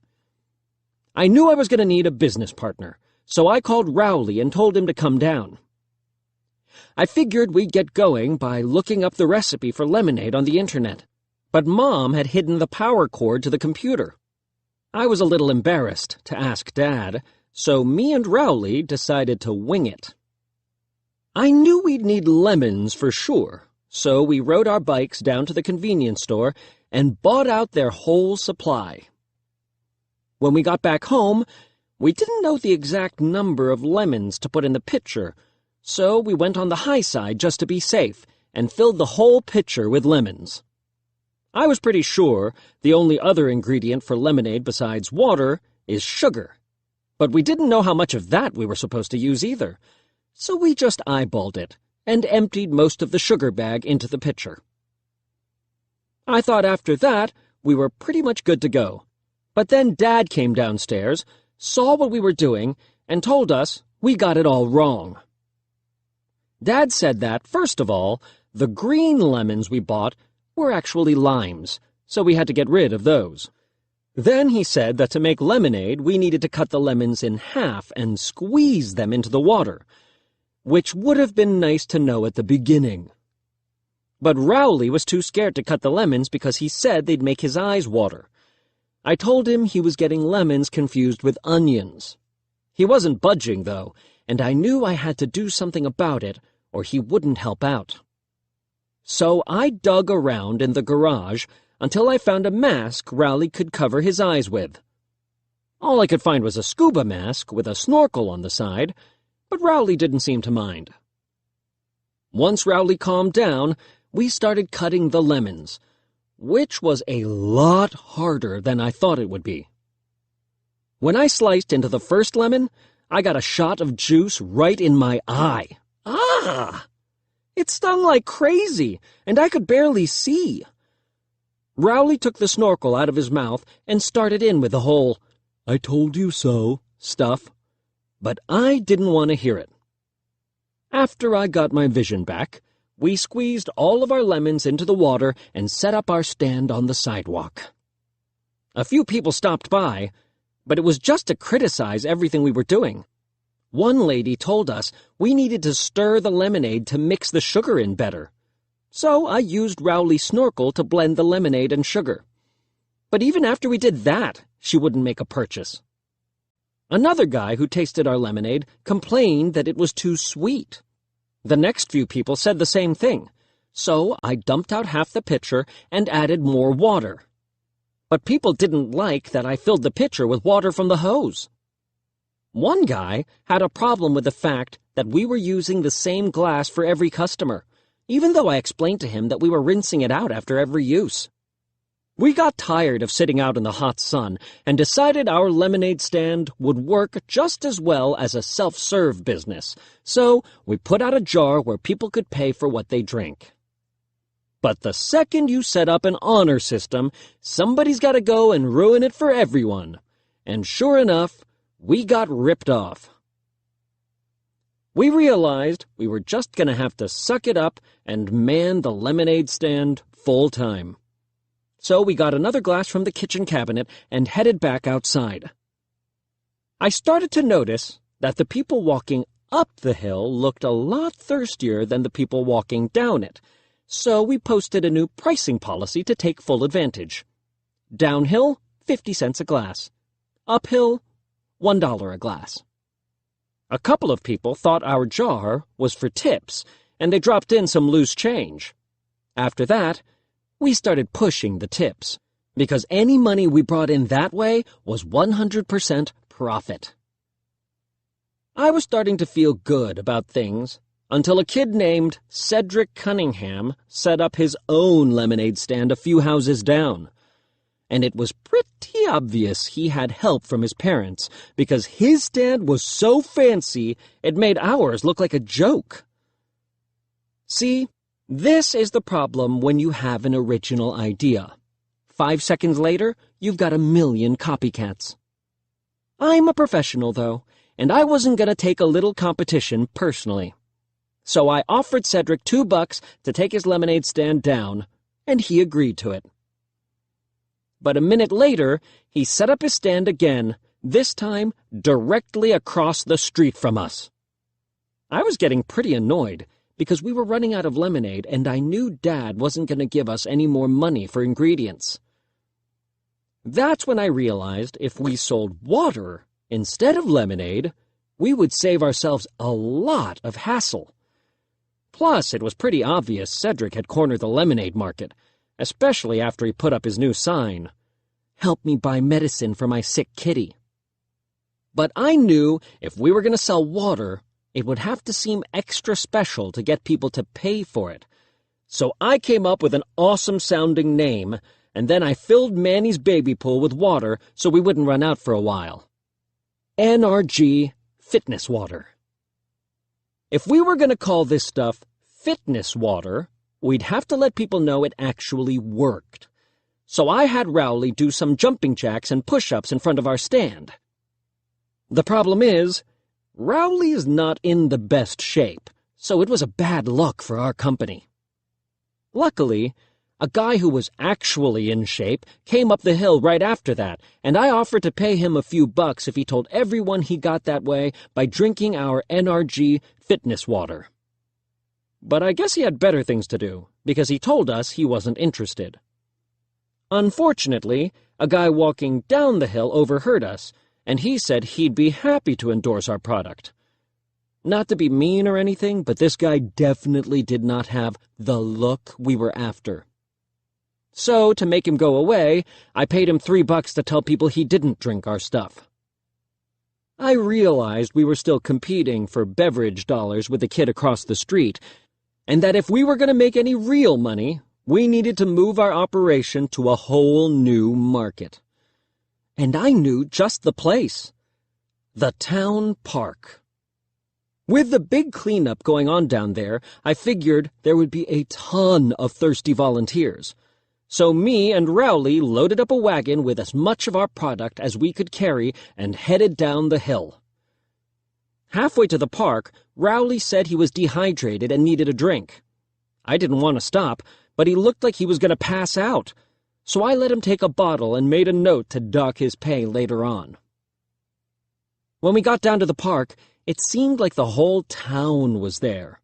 I knew I was going to need a business partner, so I called Rowley and told him to come down. I figured we'd get going by looking up the recipe for lemonade on the internet, but Mom had hidden the power cord to the computer. I was a little embarrassed to ask Dad, so me and Rowley decided to wing it. I knew we'd need lemons for sure, so we rode our bikes down to the convenience store and bought out their whole supply. When we got back home, we didn't know the exact number of lemons to put in the pitcher, so we went on the high side just to be safe and filled the whole pitcher with lemons. I was pretty sure the only other ingredient for lemonade besides water is sugar, but we didn't know how much of that we were supposed to use either, so we just eyeballed it and emptied most of the sugar bag into the pitcher. I thought after that we were pretty much good to go, but then Dad came downstairs, saw what we were doing, and told us we got it all wrong. Dad said that, first of all, the green lemons we bought were actually limes, so we had to get rid of those. Then he said that to make lemonade, we needed to cut the lemons in half and squeeze them into the water, which would have been nice to know at the beginning. But Rowley was too scared to cut the lemons because he said they'd make his eyes water. I told him he was getting lemons confused with onions. He wasn't budging, though, and I knew I had to do something about it, or he wouldn't help out. So I dug around in the garage until I found a mask Rowley could cover his eyes with. All I could find was a scuba mask with a snorkel on the side, but Rowley didn't seem to mind. Once Rowley calmed down, we started cutting the lemons, which was a lot harder than I thought it would be. When I sliced into the first lemon, I got a shot of juice right in my eye. Ah! It stung like crazy, and I could barely see. Rowley took the snorkel out of his mouth and started in with the whole, "I told you so" stuff, but I didn't want to hear it. After I got my vision back, we squeezed all of our lemons into the water and set up our stand on the sidewalk. A few people stopped by, but it was just to criticize everything we were doing. One lady told us we needed to stir the lemonade to mix the sugar in better. So I used Rowley's snorkel to blend the lemonade and sugar. But even after we did that, she wouldn't make a purchase. Another guy who tasted our lemonade complained that it was too sweet. The next few people said the same thing, so I dumped out half the pitcher and added more water. But people didn't like that I filled the pitcher with water from the hose. One guy had a problem with the fact that we were using the same glass for every customer, even though I explained to him that we were rinsing it out after every use. We got tired of sitting out in the hot sun and decided our lemonade stand would work just as well as a self-serve business, so we put out a jar where people could pay for what they drink. But the second you set up an honor system, somebody's got to go and ruin it for everyone. And sure enough, we got ripped off. We realized we were just going to have to suck it up and man the lemonade stand full time. So we got another glass from the kitchen cabinet and headed back outside. I started to notice that the people walking up the hill looked a lot thirstier than the people walking down it, so we posted a new pricing policy to take full advantage. Downhill, 50 cents a glass. Uphill, $1 a glass. A couple of people thought our jar was for tips, and they dropped in some loose change. After that, we started pushing the tips, because any money we brought in that way was 100% profit. I was starting to feel good about things until a kid named Cedric Cunningham set up his own lemonade stand a few houses down. and it was pretty obvious he had help from his parents, because his stand was so fancy it made ours look like a joke. See, this is the problem when you have an original idea. 5 seconds later, you've got 1,000,000 copycats. I'm a professional, though, and I wasn't going to take a little competition personally. So I offered Cedric $2 to take his lemonade stand down, and he agreed to it. But a minute later, he set up his stand again, this time directly across the street from us. I was getting pretty annoyed, because we were running out of lemonade, and I knew Dad wasn't going to give us any more money for ingredients. That's when I realized if we sold water instead of lemonade, we would save ourselves a lot of hassle. Plus, it was pretty obvious Cedric had cornered the lemonade market, especially after he put up his new sign, "Help me buy medicine for my sick kitty." But I knew if we were going to sell water, it would have to seem extra special to get people to pay for it. So I came up with an awesome-sounding name, and then I filled Manny's baby pool with water so we wouldn't run out for a while. NRG Fitness Water. If we were going to call this stuff fitness water, we'd have to let people know it actually worked. So I had Rowley do some jumping jacks and push-ups in front of our stand. The problem is, Rowley is not in the best shape, so it was a bad look for our company. Luckily, a guy who was actually in shape came up the hill right after that, and I offered to pay him a few bucks if he told everyone he got that way by drinking our NRG fitness water. But I guess he had better things to do, because he told us he wasn't interested. Unfortunately, a guy walking down the hill overheard us, and he said he'd be happy to endorse our product. Not to be mean or anything, but this guy definitely did not have the look we were after. So, to make him go away, I paid him $3 to tell people he didn't drink our stuff. I realized we were still competing for beverage dollars with the kid across the street, and that if we were going to make any real money, we needed to move our operation to a whole new market. And I knew just the place. The town park. With the big cleanup going on down there, I figured there would be a ton of thirsty volunteers. So me and Rowley loaded up a wagon with as much of our product as we could carry and headed down the hill. Halfway to the park, Rowley said he was dehydrated and needed a drink. I didn't want to stop, but he looked like he was going to pass out, so I let him take a bottle and made a note to dock his pay later on. When we got down to the park, it seemed like the whole town was there.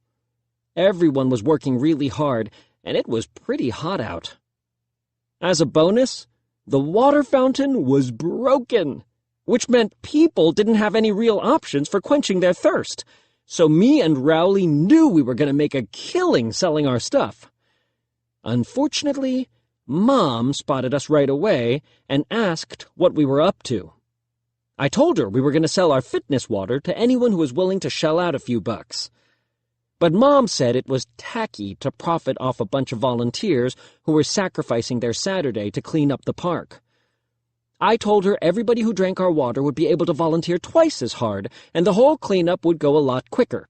Everyone was working really hard, and it was pretty hot out. As a bonus, the water fountain was broken, which meant people didn't have any real options for quenching their thirst, so me and Rowley knew we were going to make a killing selling our stuff. Unfortunately, Mom spotted us right away and asked what we were up to. I told her we were going to sell our fitness water to anyone who was willing to shell out a few bucks. But Mom said it was tacky to profit off a bunch of volunteers who were sacrificing their Saturday to clean up the park. I told her everybody who drank our water would be able to volunteer twice as hard, and the whole cleanup would go a lot quicker.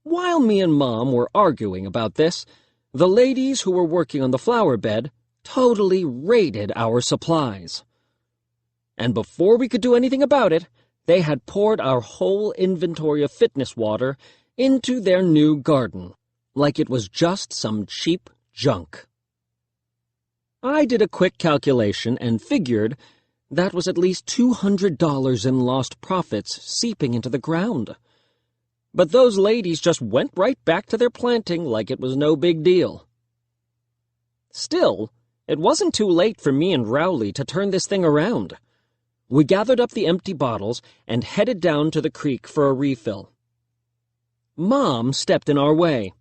While me and Mom were arguing about this, the ladies who were working on the flower bed totally raided our supplies. And before we could do anything about it, they had poured our whole inventory of fitness water into their new garden, like it was just some cheap junk. I did a quick calculation and figured that was at least $200 in lost profits seeping into the ground. But those ladies just went right back to their planting like it was no big deal. Still, it wasn't too late for me and Rowley to turn this thing around. We gathered up the empty bottles and headed down to the creek for a refill. Mom stepped in our way.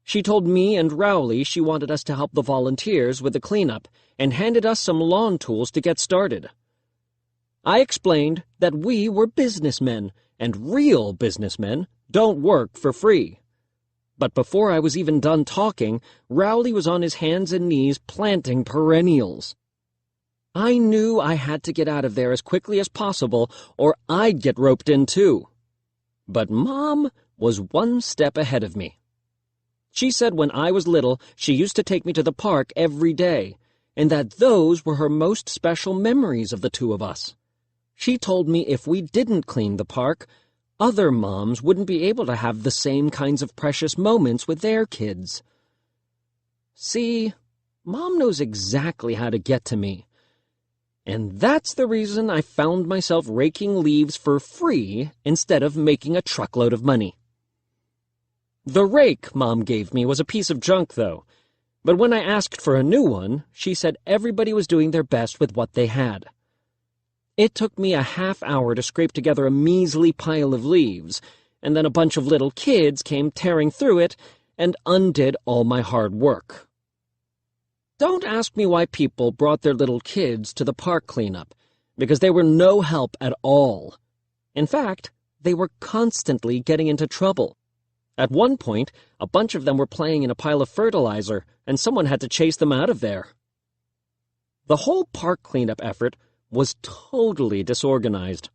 She told me and Rowley she wanted us to help the volunteers with the cleanup and handed us some lawn tools to get started. I explained that we were businessmen, and real businessmen don't work for free. But before I was even done talking, Rowley was on his hands and knees planting perennials. I knew I had to get out of there as quickly as possible, or I'd get roped in too. But Mom was one step ahead of me. She said when I was little, she used to take me to the park every day, and that those were her most special memories of the two of us. She told me if we didn't clean the park, other moms wouldn't be able to have the same kinds of precious moments with their kids. See, Mom knows exactly how to get to me. And that's the reason I found myself raking leaves for free instead of making a truckload of money. The rake Mom gave me was a piece of junk, though. But when I asked for a new one, she said everybody was doing their best with what they had. It took me a half-hour to scrape together a measly pile of leaves, and then a bunch of little kids came tearing through it and undid all my hard work. Don't ask me why people brought their little kids to the park cleanup, because they were no help at all. In fact, they were constantly getting into trouble. At one point, a bunch of them were playing in a pile of fertilizer, and someone had to chase them out of there. The whole park cleanup effort was totally disorganized.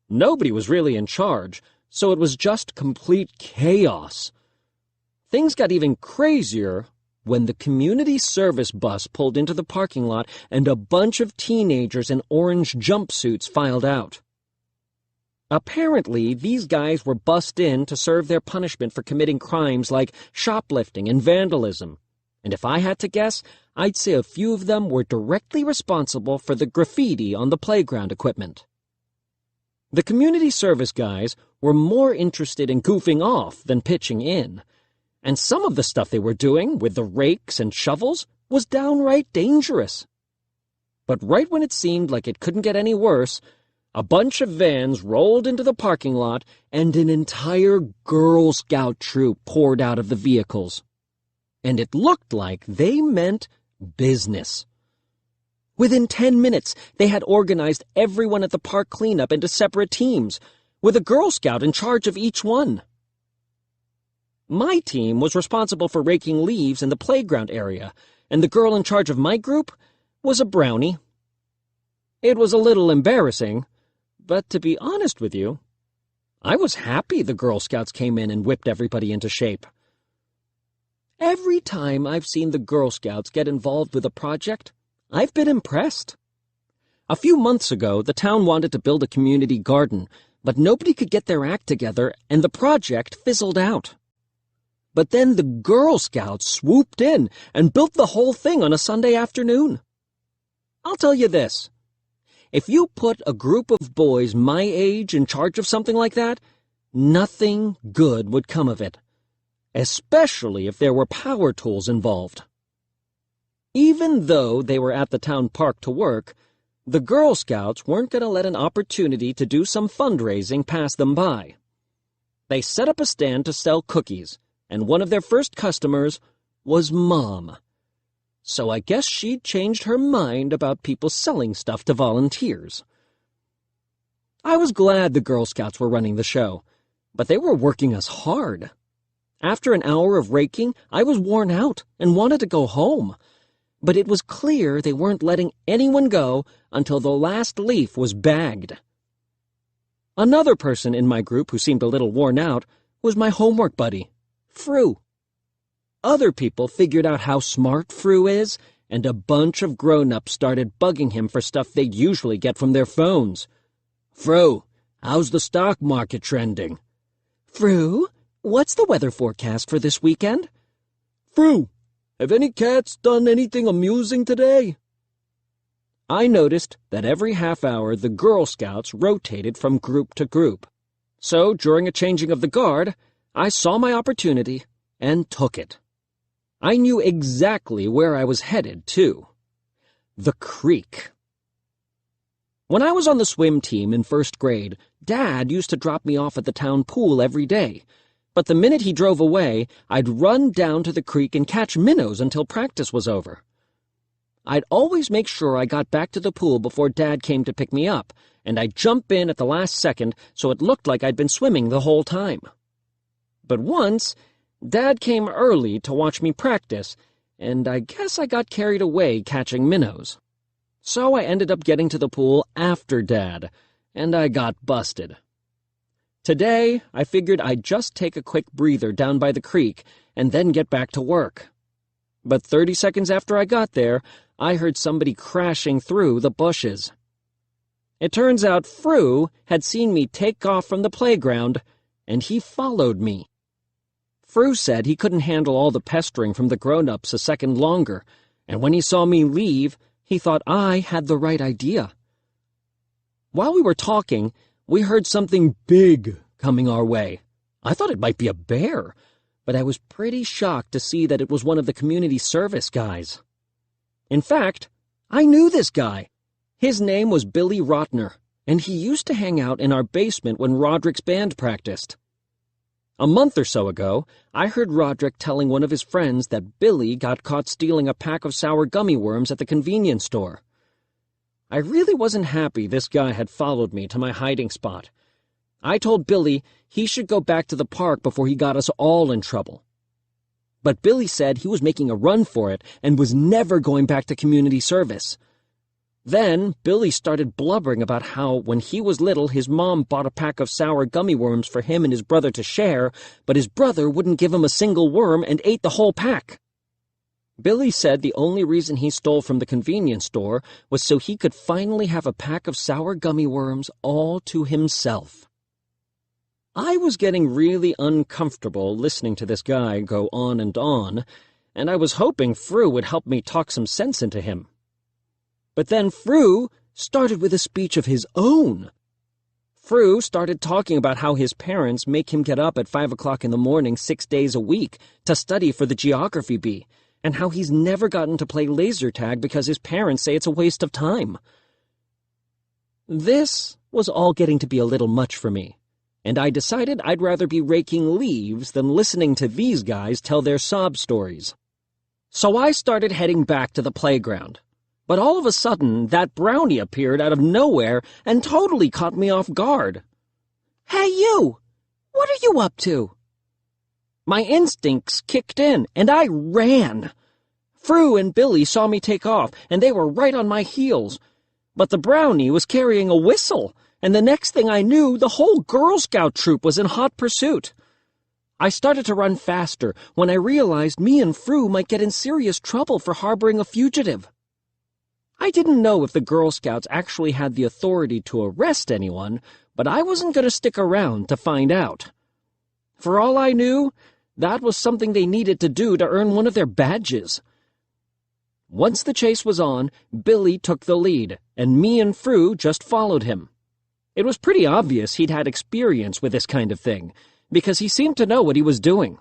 Nobody was really in charge, so it was just complete chaos. Things got even crazier when the community service bus pulled into the parking lot and a bunch of teenagers in orange jumpsuits filed out. Apparently, these guys were bussed in to serve their punishment for committing crimes like shoplifting and vandalism. And if I had to guess, I'd say a few of them were directly responsible for the graffiti on the playground equipment. The community service guys were more interested in goofing off than pitching in, and some of the stuff they were doing with the rakes and shovels was downright dangerous. But right when it seemed like it couldn't get any worse, a bunch of vans rolled into the parking lot and an entire Girl Scout troop poured out of the vehicles. And it looked like they meant business. Within 10 minutes, they had organized everyone at the park cleanup into separate teams, with a Girl Scout in charge of each one. My team was responsible for raking leaves in the playground area, and the girl in charge of my group was a brownie. It was a little embarrassing, but to be honest with you, I was happy the Girl Scouts came in and whipped everybody into shape. Every time I've seen the Girl Scouts get involved with a project, I've been impressed. A few months ago, the town wanted to build a community garden, but nobody could get their act together, and the project fizzled out. But then the Girl Scouts swooped in and built the whole thing on a Sunday afternoon. I'll tell you this. If you put a group of boys my age in charge of something like that, nothing good would come of it, especially if there were power tools involved. Even though they were at the town park to work, the Girl Scouts weren't going to let an opportunity to do some fundraising pass them by. They set up a stand to sell cookies, and one of their first customers was Mom. So I guess she'd changed her mind about people selling stuff to volunteers. I was glad the Girl Scouts were running the show, but they were working us hard. After an hour of raking, I was worn out and wanted to go home. But it was clear they weren't letting anyone go until the last leaf was bagged. Another person in my group who seemed a little worn out was my homework buddy, Fru. Other people figured out how smart Fru is, and a bunch of grown-ups started bugging him for stuff they'd usually get from their phones. "Fru, how's the stock market trending?" "Fru, what's the weather forecast for this weekend?" "Fru, have any cats done anything amusing today?" I noticed that every half hour the Girl Scouts rotated from group to group. So during a changing of the guard, I saw my opportunity and took it. I knew exactly where I was headed, too. The creek. When I was on the swim team in first grade, Dad used to drop me off at the town pool every day. But the minute he drove away, I'd run down to the creek and catch minnows until practice was over. I'd always make sure I got back to the pool before Dad came to pick me up, and I'd jump in at the last second so it looked like I'd been swimming the whole time. But once, Dad came early to watch me practice, and I guess I got carried away catching minnows. So I ended up getting to the pool after Dad, and I got busted. Today, I figured I'd just take a quick breather down by the creek and then get back to work. But 30 seconds after I got there, I heard somebody crashing through the bushes. It turns out Fru had seen me take off from the playground, and he followed me. Fru said he couldn't handle all the pestering from the grown-ups a second longer, and when he saw me leave, he thought I had the right idea. While we were talking, we heard something big coming our way. I thought it might be a bear, but I was pretty shocked to see that it was one of the community service guys. In fact, I knew this guy. His name was Billy Rotner, and he used to hang out in our basement when Roderick's band practiced. A month or so ago, I heard Roderick telling one of his friends that Billy got caught stealing a pack of sour gummy worms at the convenience store. I really wasn't happy this guy had followed me to my hiding spot. I told Billy he should go back to the park before he got us all in trouble. But Billy said he was making a run for it and was never going back to community service. Then Billy started blubbering about how, when he was little, his mom bought a pack of sour gummy worms for him and his brother to share, but his brother wouldn't give him a single worm and ate the whole pack. Billy said the only reason he stole from the convenience store was so he could finally have a pack of sour gummy worms all to himself. I was getting really uncomfortable listening to this guy go on, and I was hoping Fru would help me talk some sense into him. But then Fru started with a speech of his own. Fru started talking about how his parents make him get up at 5 o'clock in the morning 6 days a week to study for the geography bee, and how he's never gotten to play laser tag because his parents say it's a waste of time. This was all getting to be a little much for me, and I decided I'd rather be raking leaves than listening to these guys tell their sob stories. So I started heading back to the playground. But all of a sudden, that brownie appeared out of nowhere and totally caught me off guard. "Hey, you! What are you up to?" My instincts kicked in, and I ran. Fru and Billy saw me take off, and they were right on my heels. But the brownie was carrying a whistle, and the next thing I knew, the whole Girl Scout troop was in hot pursuit. I started to run faster when I realized me and Fru might get in serious trouble for harboring a fugitive. I didn't know if the Girl Scouts actually had the authority to arrest anyone, but I wasn't going to stick around to find out. For all I knew, that was something they needed to do to earn one of their badges. Once the chase was on, Billy took the lead, and me and Fru just followed him. It was pretty obvious he'd had experience with this kind of thing, because he seemed to know what he was doing.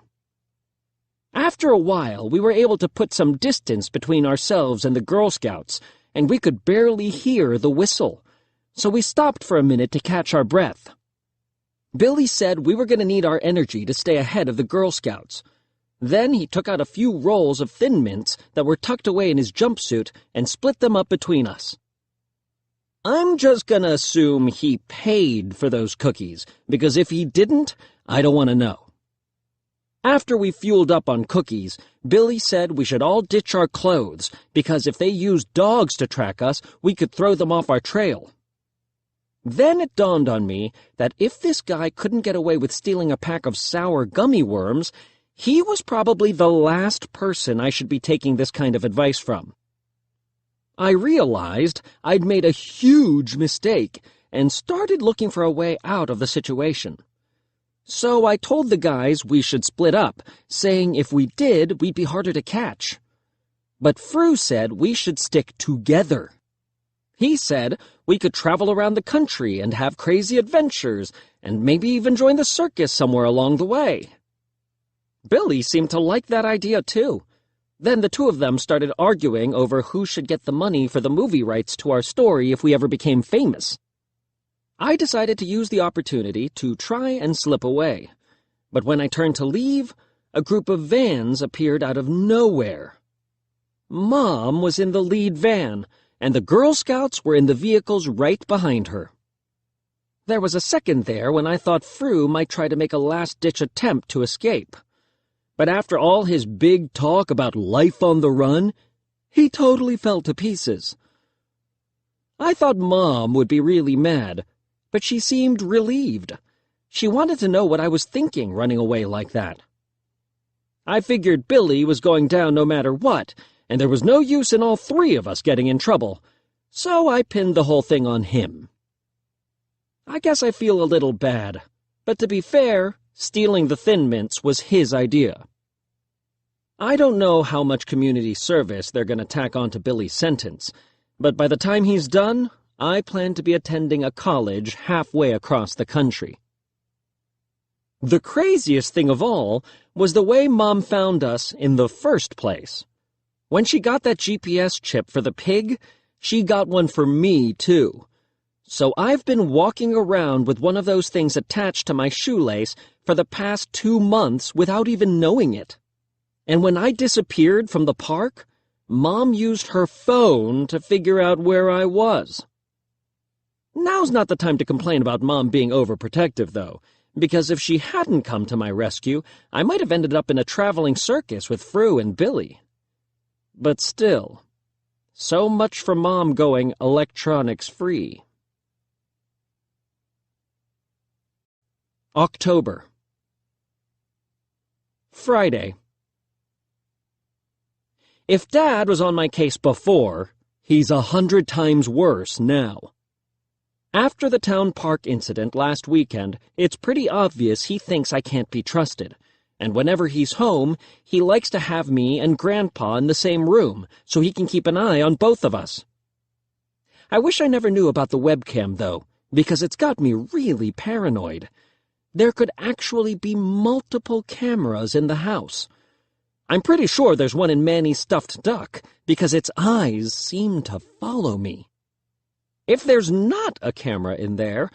After a while, we were able to put some distance between ourselves and the Girl Scouts, and we could barely hear the whistle, so we stopped for a minute to catch our breath. Billy said we were going to need our energy to stay ahead of the Girl Scouts. Then he took out a few rolls of Thin Mints that were tucked away in his jumpsuit and split them up between us. I'm just going to assume he paid for those cookies, because if he didn't, I don't want to know. After we fueled up on cookies, Billy said we should all ditch our clothes, because if they used dogs to track us, we could throw them off our trail. Then it dawned on me that if this guy couldn't get away with stealing a pack of sour gummy worms, he was probably the last person I should be taking this kind of advice from. I realized I'd made a huge mistake and started looking for a way out of the situation. So I told the guys we should split up, saying if we did, we'd be harder to catch. But Fru said we should stick together. He said we could travel around the country and have crazy adventures, and maybe even join the circus somewhere along the way. Billy seemed to like that idea too. Then the two of them started arguing over who should get the money for the movie rights to our story if we ever became famous. I decided to use the opportunity to try and slip away. But when I turned to leave, a group of vans appeared out of nowhere. Mom was in the lead van, and the Girl Scouts were in the vehicles right behind her. There was a second there when I thought Fru might try to make a last-ditch attempt to escape. But after all his big talk about life on the run, he totally fell to pieces. I thought Mom would be really mad, but she seemed relieved. She wanted to know what I was thinking running away like that. I figured Billy was going down no matter what, and there was no use in all three of us getting in trouble, so I pinned the whole thing on him. I guess I feel a little bad, but to be fair, stealing the Thin Mints was his idea. I don't know how much community service they're going to tack onto Billy's sentence, but by the time he's done, I plan to be attending a college halfway across the country. The craziest thing of all was the way Mom found us in the first place. When she got that GPS chip for the pig, she got one for me, too. So I've been walking around with one of those things attached to my shoelace for the past 2 months without even knowing it. And when I disappeared from the park, Mom used her phone to figure out where I was. Now's not the time to complain about Mom being overprotective, though, because if she hadn't come to my rescue, I might have ended up in a traveling circus with Fru and Billy. But still, so much for Mom going electronics-free. October. Friday. If Dad was on my case before, he's 100 times worse now. After the town park incident last weekend, it's pretty obvious he thinks I can't be trusted, and whenever he's home, he likes to have me and Grandpa in the same room so he can keep an eye on both of us. I wish I never knew about the webcam, though, because it's got me really paranoid. There could actually be multiple cameras in the house. I'm pretty sure there's one in Manny's stuffed duck, because its eyes seem to follow me. If there's not a camera in there,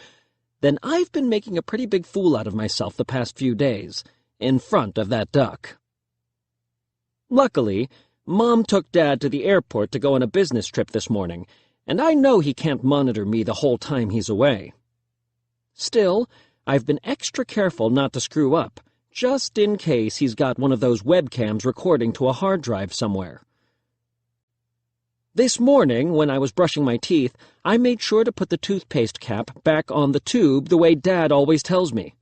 then I've been making a pretty big fool out of myself the past few days, in front of that duck. Luckily, Mom took Dad to the airport to go on a business trip this morning, and I know he can't monitor me the whole time he's away. Still, I've been extra careful not to screw up, just in case he's got one of those webcams recording to a hard drive somewhere. This morning, when I was brushing my teeth, I made sure to put the toothpaste cap back on the tube the way Dad always tells me.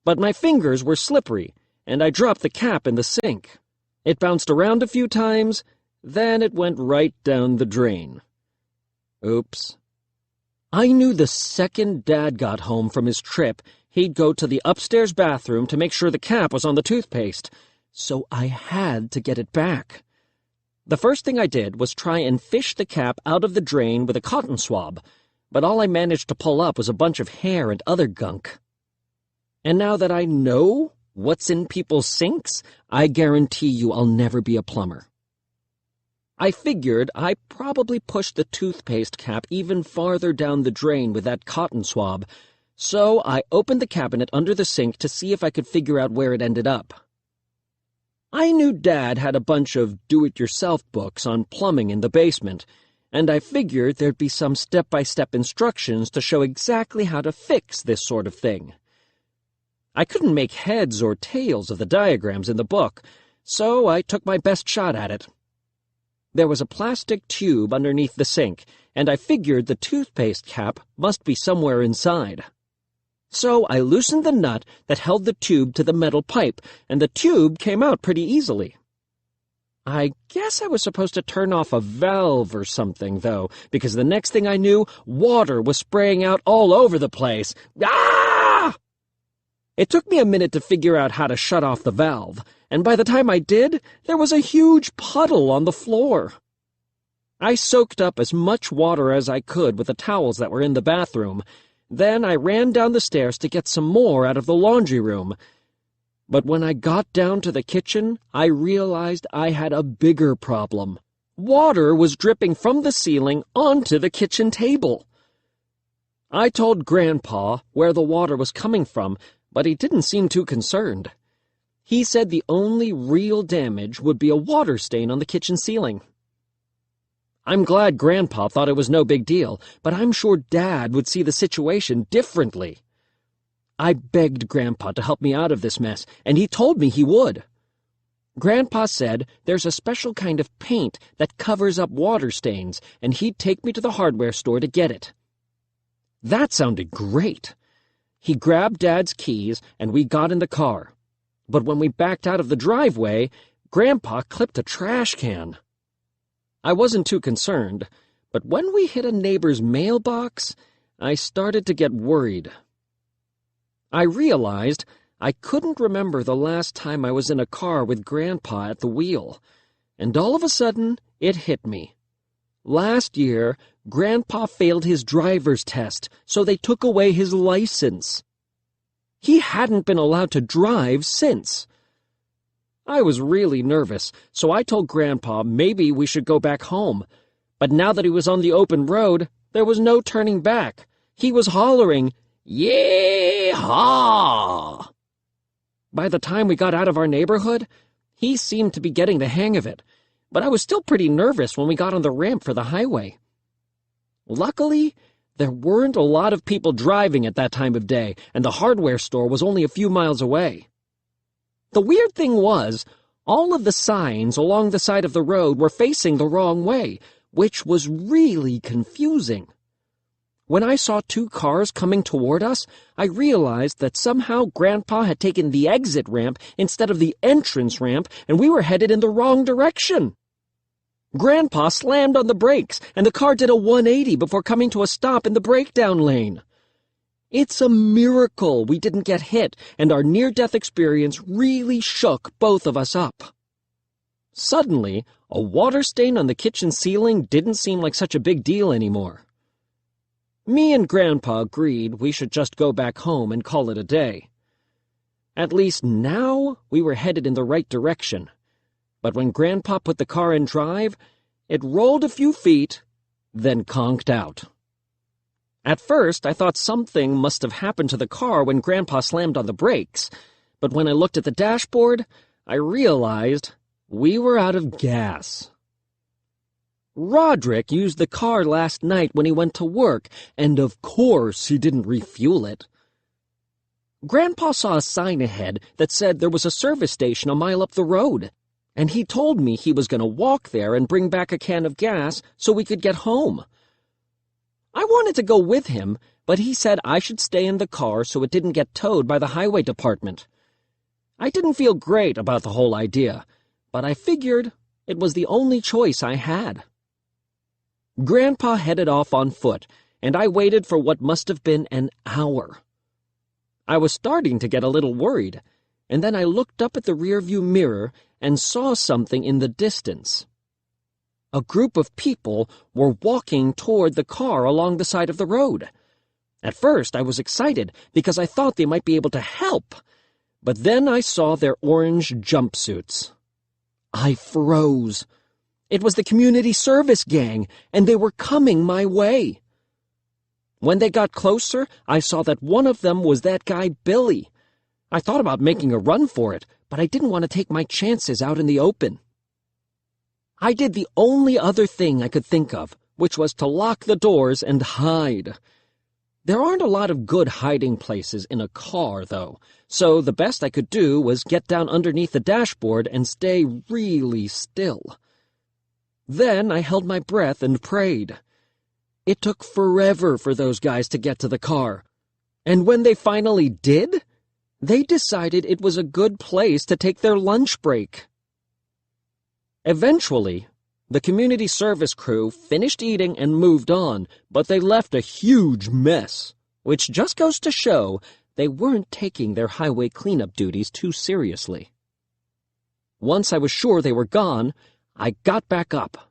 But my fingers were slippery, and I dropped the cap in the sink. It bounced around a few times, then it went right down the drain. Oops. I knew the second Dad got home from his trip, he'd go to the upstairs bathroom to make sure the cap was on the toothpaste, so I had to get it back. The first thing I did was try and fish the cap out of the drain with a cotton swab, but all I managed to pull up was a bunch of hair and other gunk. And now that I know what's in people's sinks, I guarantee you I'll never be a plumber. I figured I probably pushed the toothpaste cap even farther down the drain with that cotton swab, so I opened the cabinet under the sink to see if I could figure out where it ended up. I knew Dad had a bunch of do-it-yourself books on plumbing in the basement, and I figured there'd be some step-by-step instructions to show exactly how to fix this sort of thing. I couldn't make heads or tails of the diagrams in the book, so I took my best shot at it. There was a plastic tube underneath the sink, and I figured the toothpaste cap must be somewhere inside. So I loosened the nut that held the tube to the metal pipe, and the tube came out pretty easily. I guess I was supposed to turn off a valve or something, though, because the next thing I knew, water was spraying out all over the place. Ah! It took me a minute to figure out how to shut off the valve, and by the time I did, there was a huge puddle on the floor. I soaked up as much water as I could with the towels that were in the bathroom. Then I ran down the stairs to get some more out of the laundry room. But when I got down to the kitchen, I realized I had a bigger problem. Water was dripping from the ceiling onto the kitchen table. I told Grandpa where the water was coming from, but he didn't seem too concerned. He said the only real damage would be a water stain on the kitchen ceiling. I'm glad Grandpa thought it was no big deal, but I'm sure Dad would see the situation differently. I begged Grandpa to help me out of this mess, and he told me he would. Grandpa said there's a special kind of paint that covers up water stains, and he'd take me to the hardware store to get it. That sounded great. He grabbed Dad's keys, and we got in the car. But when we backed out of the driveway, Grandpa clipped a trash can. I wasn't too concerned, but when we hit a neighbor's mailbox, I started to get worried. I realized I couldn't remember the last time I was in a car with Grandpa at the wheel, and all of a sudden, it hit me. Last year, Grandpa failed his driver's test, so they took away his license. He hadn't been allowed to drive since. I was really nervous, so I told Grandpa maybe we should go back home. But now that he was on the open road, there was no turning back. He was hollering, "Yee-haw!" By the time we got out of our neighborhood, he seemed to be getting the hang of it, but I was still pretty nervous when we got on the ramp for the highway. Luckily, there weren't a lot of people driving at that time of day, and the hardware store was only a few miles away. The weird thing was, all of the signs along the side of the road were facing the wrong way, which was really confusing. When I saw two cars coming toward us, I realized that somehow Grandpa had taken the exit ramp instead of the entrance ramp, and we were headed in the wrong direction. Grandpa slammed on the brakes, and the car did a 180 before coming to a stop in the breakdown lane. It's a miracle we didn't get hit, and our near-death experience really shook both of us up. Suddenly, a water stain on the kitchen ceiling didn't seem like such a big deal anymore. Me and Grandpa agreed we should just go back home and call it a day. At least now we were headed in the right direction. But when Grandpa put the car in drive, it rolled a few feet, then conked out. At first, I thought something must have happened to the car when Grandpa slammed on the brakes, but when I looked at the dashboard, I realized we were out of gas. Roderick used the car last night when he went to work, and of course he didn't refuel it. Grandpa saw a sign ahead that said there was a service station a mile up the road, and he told me he was going to walk there and bring back a can of gas so we could get home. I wanted to go with him, but he said I should stay in the car so it didn't get towed by the highway department. I didn't feel great about the whole idea, but I figured it was the only choice I had. Grandpa headed off on foot, and I waited for what must have been an hour. I was starting to get a little worried, and then I looked up at the rearview mirror and saw something in the distance. A group of people were walking toward the car along the side of the road. At first, I was excited because I thought they might be able to help, but then I saw their orange jumpsuits. I froze. It was the community service gang, and they were coming my way. When they got closer, I saw that one of them was that guy Billy. I thought about making a run for it, but I didn't want to take my chances out in the open. I did the only other thing I could think of, which was to lock the doors and hide. There aren't a lot of good hiding places in a car, though, so the best I could do was get down underneath the dashboard and stay really still. Then I held my breath and prayed. It took forever for those guys to get to the car, and when they finally did, they decided it was a good place to take their lunch break. Eventually, the community service crew finished eating and moved on, but they left a huge mess, which just goes to show they weren't taking their highway cleanup duties too seriously. Once I was sure they were gone, I got back up.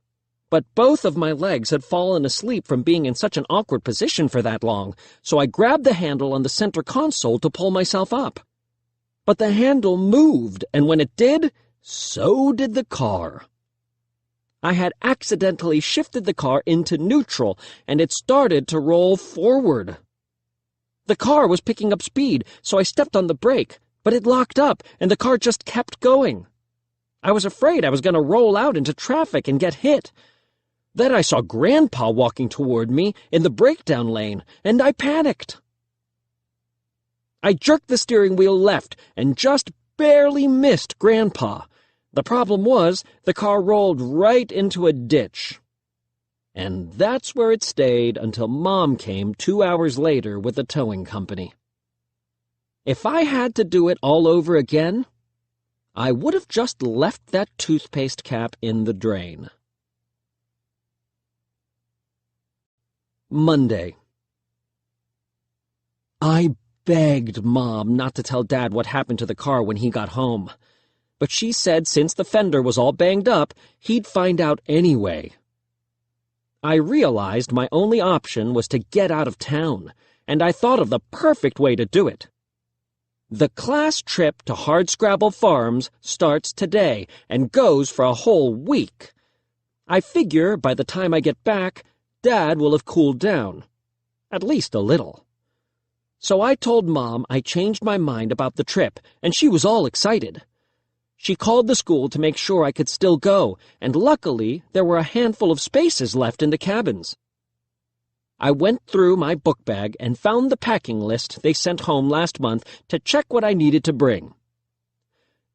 But both of my legs had fallen asleep from being in such an awkward position for that long, so I grabbed the handle on the center console to pull myself up. But the handle moved, and when it did, so did the car. I had accidentally shifted the car into neutral, and it started to roll forward. The car was picking up speed, so I stepped on the brake, but it locked up, and the car just kept going. I was afraid I was going to roll out into traffic and get hit. Then I saw Grandpa walking toward me in the breakdown lane, and I panicked. I jerked the steering wheel left and just barely missed Grandpa. The problem was, the car rolled right into a ditch. And that's where it stayed until Mom came 2 hours later with a towing company. If I had to do it all over again, I would have just left that toothpaste cap in the drain. Monday. I begged Mom not to tell Dad what happened to the car when he got home. But she said since the fender was all banged up, he'd find out anyway. I realized my only option was to get out of town, and I thought of the perfect way to do it. The class trip to Hardscrabble Farms starts today and goes for a whole week. I figure by the time I get back, Dad will have cooled down. At least a little. So I told Mom I changed my mind about the trip, and she was all excited. She called the school to make sure I could still go, and luckily there were a handful of spaces left in the cabins. I went through my book bag and found the packing list they sent home last month to check what I needed to bring.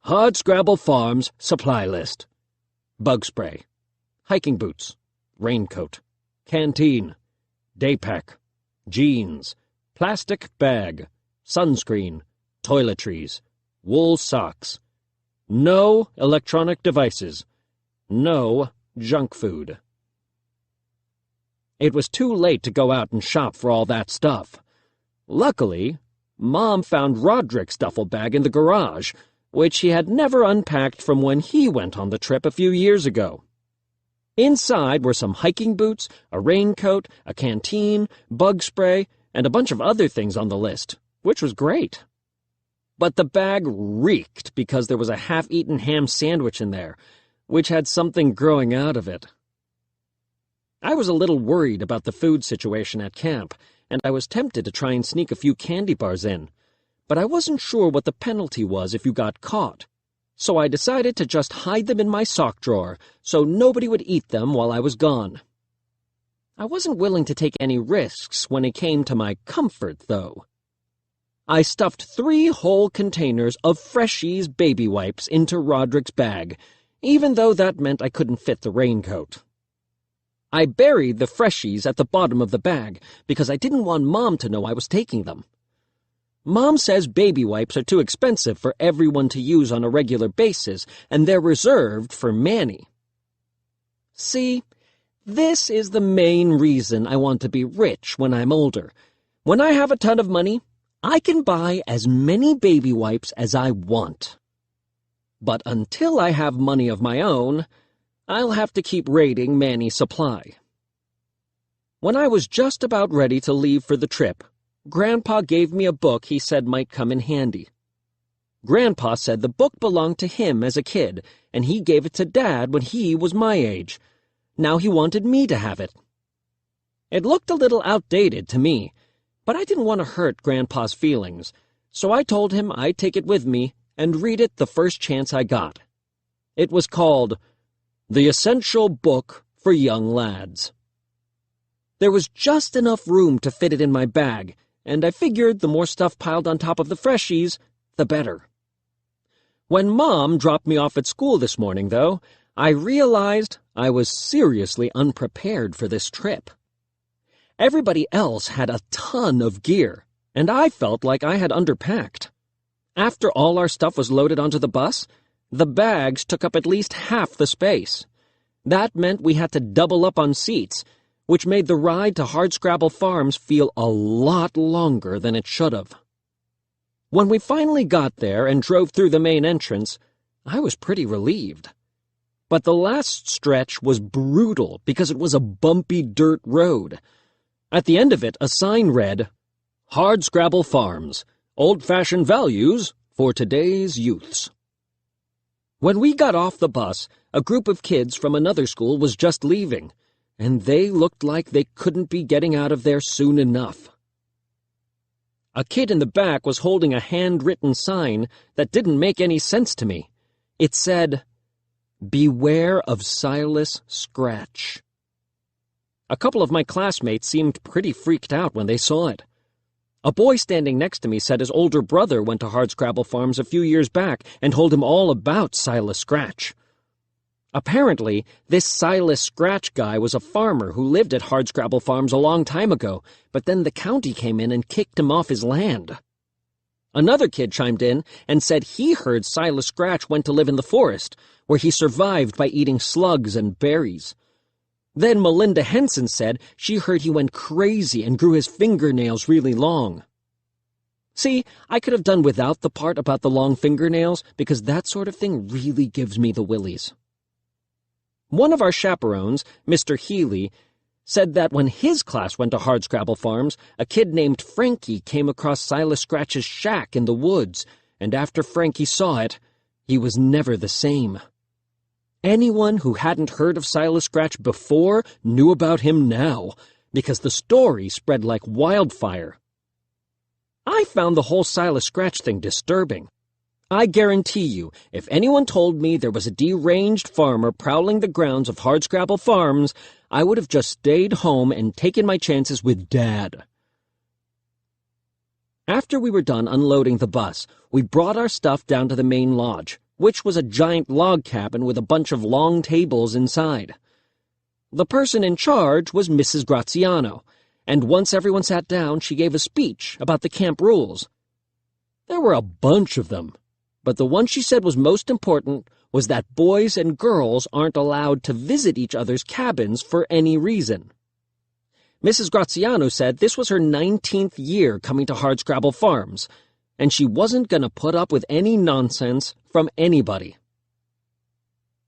Hardscrabble Farms supply list. Bug spray. Hiking boots. Raincoat. Canteen. Day pack. Jeans. Plastic bag. Sunscreen. Toiletries. Wool socks. No electronic devices. No junk food. It was too late to go out and shop for all that stuff. Luckily, Mom found Roderick's duffel bag in the garage, which he had never unpacked from when he went on the trip a few years ago. Inside were some hiking boots, a raincoat, a canteen, bug spray, and a bunch of other things on the list, which was great. But the bag reeked because there was a half-eaten ham sandwich in there, which had something growing out of it. I was a little worried about the food situation at camp, and I was tempted to try and sneak a few candy bars in, but I wasn't sure what the penalty was if you got caught, so I decided to just hide them in my sock drawer so nobody would eat them while I was gone. I wasn't willing to take any risks when it came to my comfort, though. I stuffed 3 whole containers of Freshies baby wipes into Roderick's bag, even though that meant I couldn't fit the raincoat. I buried the Freshies at the bottom of the bag because I didn't want Mom to know I was taking them. Mom says baby wipes are too expensive for everyone to use on a regular basis, and they're reserved for Manny. See, this is the main reason I want to be rich when I'm older. When I have a ton of money, I can buy as many baby wipes as I want. But until I have money of my own, I'll have to keep raiding Manny's supply. When I was just about ready to leave for the trip, Grandpa gave me a book he said might come in handy. Grandpa said the book belonged to him as a kid, and he gave it to Dad when he was my age. Now he wanted me to have it. It looked a little outdated to me, but I didn't want to hurt Grandpa's feelings, so I told him I'd take it with me and read it the first chance I got. It was called The Essential Book for Young Lads. There was just enough room to fit it in my bag, and I figured the more stuff piled on top of the Freshies, the better. When Mom dropped me off at school this morning, though, I realized I was seriously unprepared for this trip. Everybody else had a ton of gear, and I felt like I had underpacked. After all our stuff was loaded onto the bus, the bags took up at least half the space. That meant we had to double up on seats, which made the ride to Hardscrabble Farms feel a lot longer than it should have. When we finally got there and drove through the main entrance, I was pretty relieved. But the last stretch was brutal because it was a bumpy dirt road. At the end of it, a sign read, Hardscrabble Farms, Old-Fashioned Values for Today's Youths. When we got off the bus, a group of kids from another school was just leaving, and they looked like they couldn't be getting out of there soon enough. A kid in the back was holding a handwritten sign that didn't make any sense to me. It said, Beware of Silas Scratch. A couple of my classmates seemed pretty freaked out when they saw it. A boy standing next to me said his older brother went to Hardscrabble Farms a few years back and told him all about Silas Scratch. Apparently, this Silas Scratch guy was a farmer who lived at Hardscrabble Farms a long time ago, but then the county came in and kicked him off his land. Another kid chimed in and said he heard Silas Scratch went to live in the forest, where he survived by eating slugs and berries. Then Melinda Henson said she heard he went crazy and grew his fingernails really long. See, I could have done without the part about the long fingernails, because that sort of thing really gives me the willies. One of our chaperones, Mr. Healy, said that when his class went to Hardscrabble Farms, a kid named Frankie came across Silas Scratch's shack in the woods, and after Frankie saw it, he was never the same. Anyone who hadn't heard of Silas Scratch before knew about him now, because the story spread like wildfire. I found the whole Silas Scratch thing disturbing. I guarantee you, if anyone told me there was a deranged farmer prowling the grounds of Hardscrabble Farms, I would have just stayed home and taken my chances with Dad. After we were done unloading the bus, we brought our stuff down to the main lodge, which was a giant log cabin with a bunch of long tables inside. The person in charge was Mrs. Graziano, and once everyone sat down, she gave a speech about the camp rules. There were a bunch of them, but the one she said was most important was that boys and girls aren't allowed to visit each other's cabins for any reason. Mrs. Graziano said this was her 19th year coming to Hardscrabble Farms, and she wasn't going to put up with any nonsense from anybody.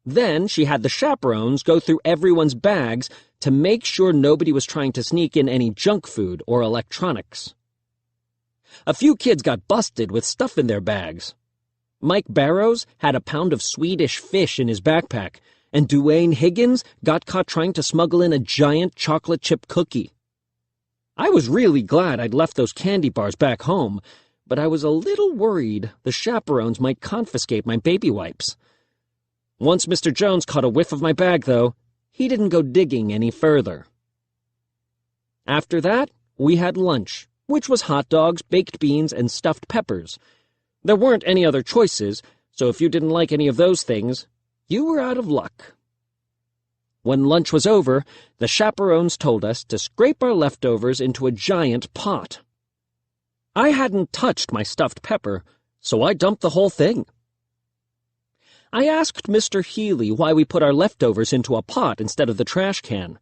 Then she had the chaperones go through everyone's bags to make sure nobody was trying to sneak in any junk food or electronics. A few kids got busted with stuff in their bags. Mike Barrows had a pound of Swedish fish in his backpack, and Duane Higgins got caught trying to smuggle in a giant chocolate chip cookie. I was really glad I'd left those candy bars back home, but I was a little worried the chaperones might confiscate my baby wipes. Once Mr. Jones caught a whiff of my bag, though, he didn't go digging any further. After that, we had lunch, which was hot dogs, baked beans, and stuffed peppers. There weren't any other choices, so if you didn't like any of those things, you were out of luck. When lunch was over, the chaperones told us to scrape our leftovers into a giant pot. I hadn't touched my stuffed pepper, so I dumped the whole thing. I asked Mr. Healy why we put our leftovers into a pot instead of the trash can.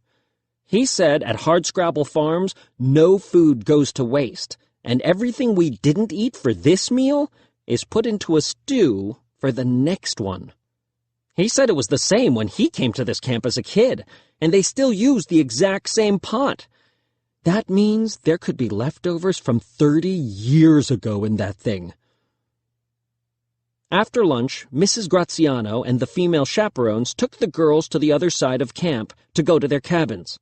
He said at Hardscrabble Farms, no food goes to waste, and everything we didn't eat for this meal is put into a stew for the next one. He said it was the same when he came to this camp as a kid, and they still used the exact same pot. That means there could be leftovers from 30 years ago in that thing. After lunch, Mrs. Graziano and the female chaperones took the girls to the other side of camp to go to their cabins.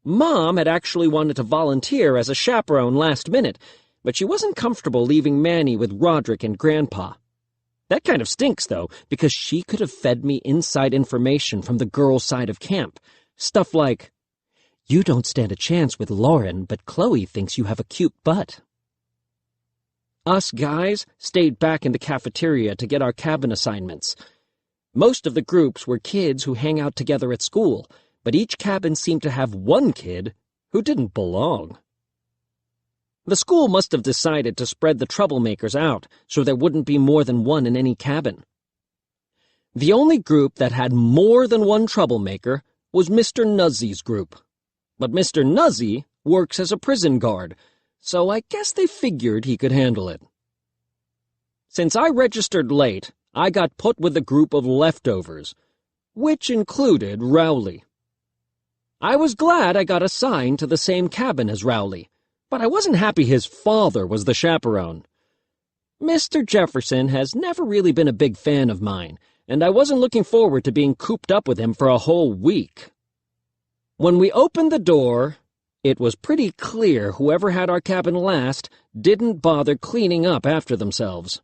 Mom had actually wanted to volunteer as a chaperone last minute, but she wasn't comfortable leaving Manny with Roderick and Grandpa. That kind of stinks, though, because she could have fed me inside information from the girls' side of camp. Stuff like, "You don't stand a chance with Lauren, but Chloe thinks you have a cute butt." Us guys stayed back in the cafeteria to get our cabin assignments. Most of the groups were kids who hang out together at school, but each cabin seemed to have one kid who didn't belong. The school must have decided to spread the troublemakers out so there wouldn't be more than one in any cabin. The only group that had more than one troublemaker was Mr. Nuzzy's group. But Mr. Nuzzy works as a prison guard, so I guess they figured he could handle it. Since I registered late, I got put with a group of leftovers, which included Rowley. I was glad I got assigned to the same cabin as Rowley, but I wasn't happy his father was the chaperone. Mr. Jefferson has never really been a big fan of mine, and I wasn't looking forward to being cooped up with him for a whole week. When we opened the door, it was pretty clear whoever had our cabin last didn't bother cleaning up after themselves.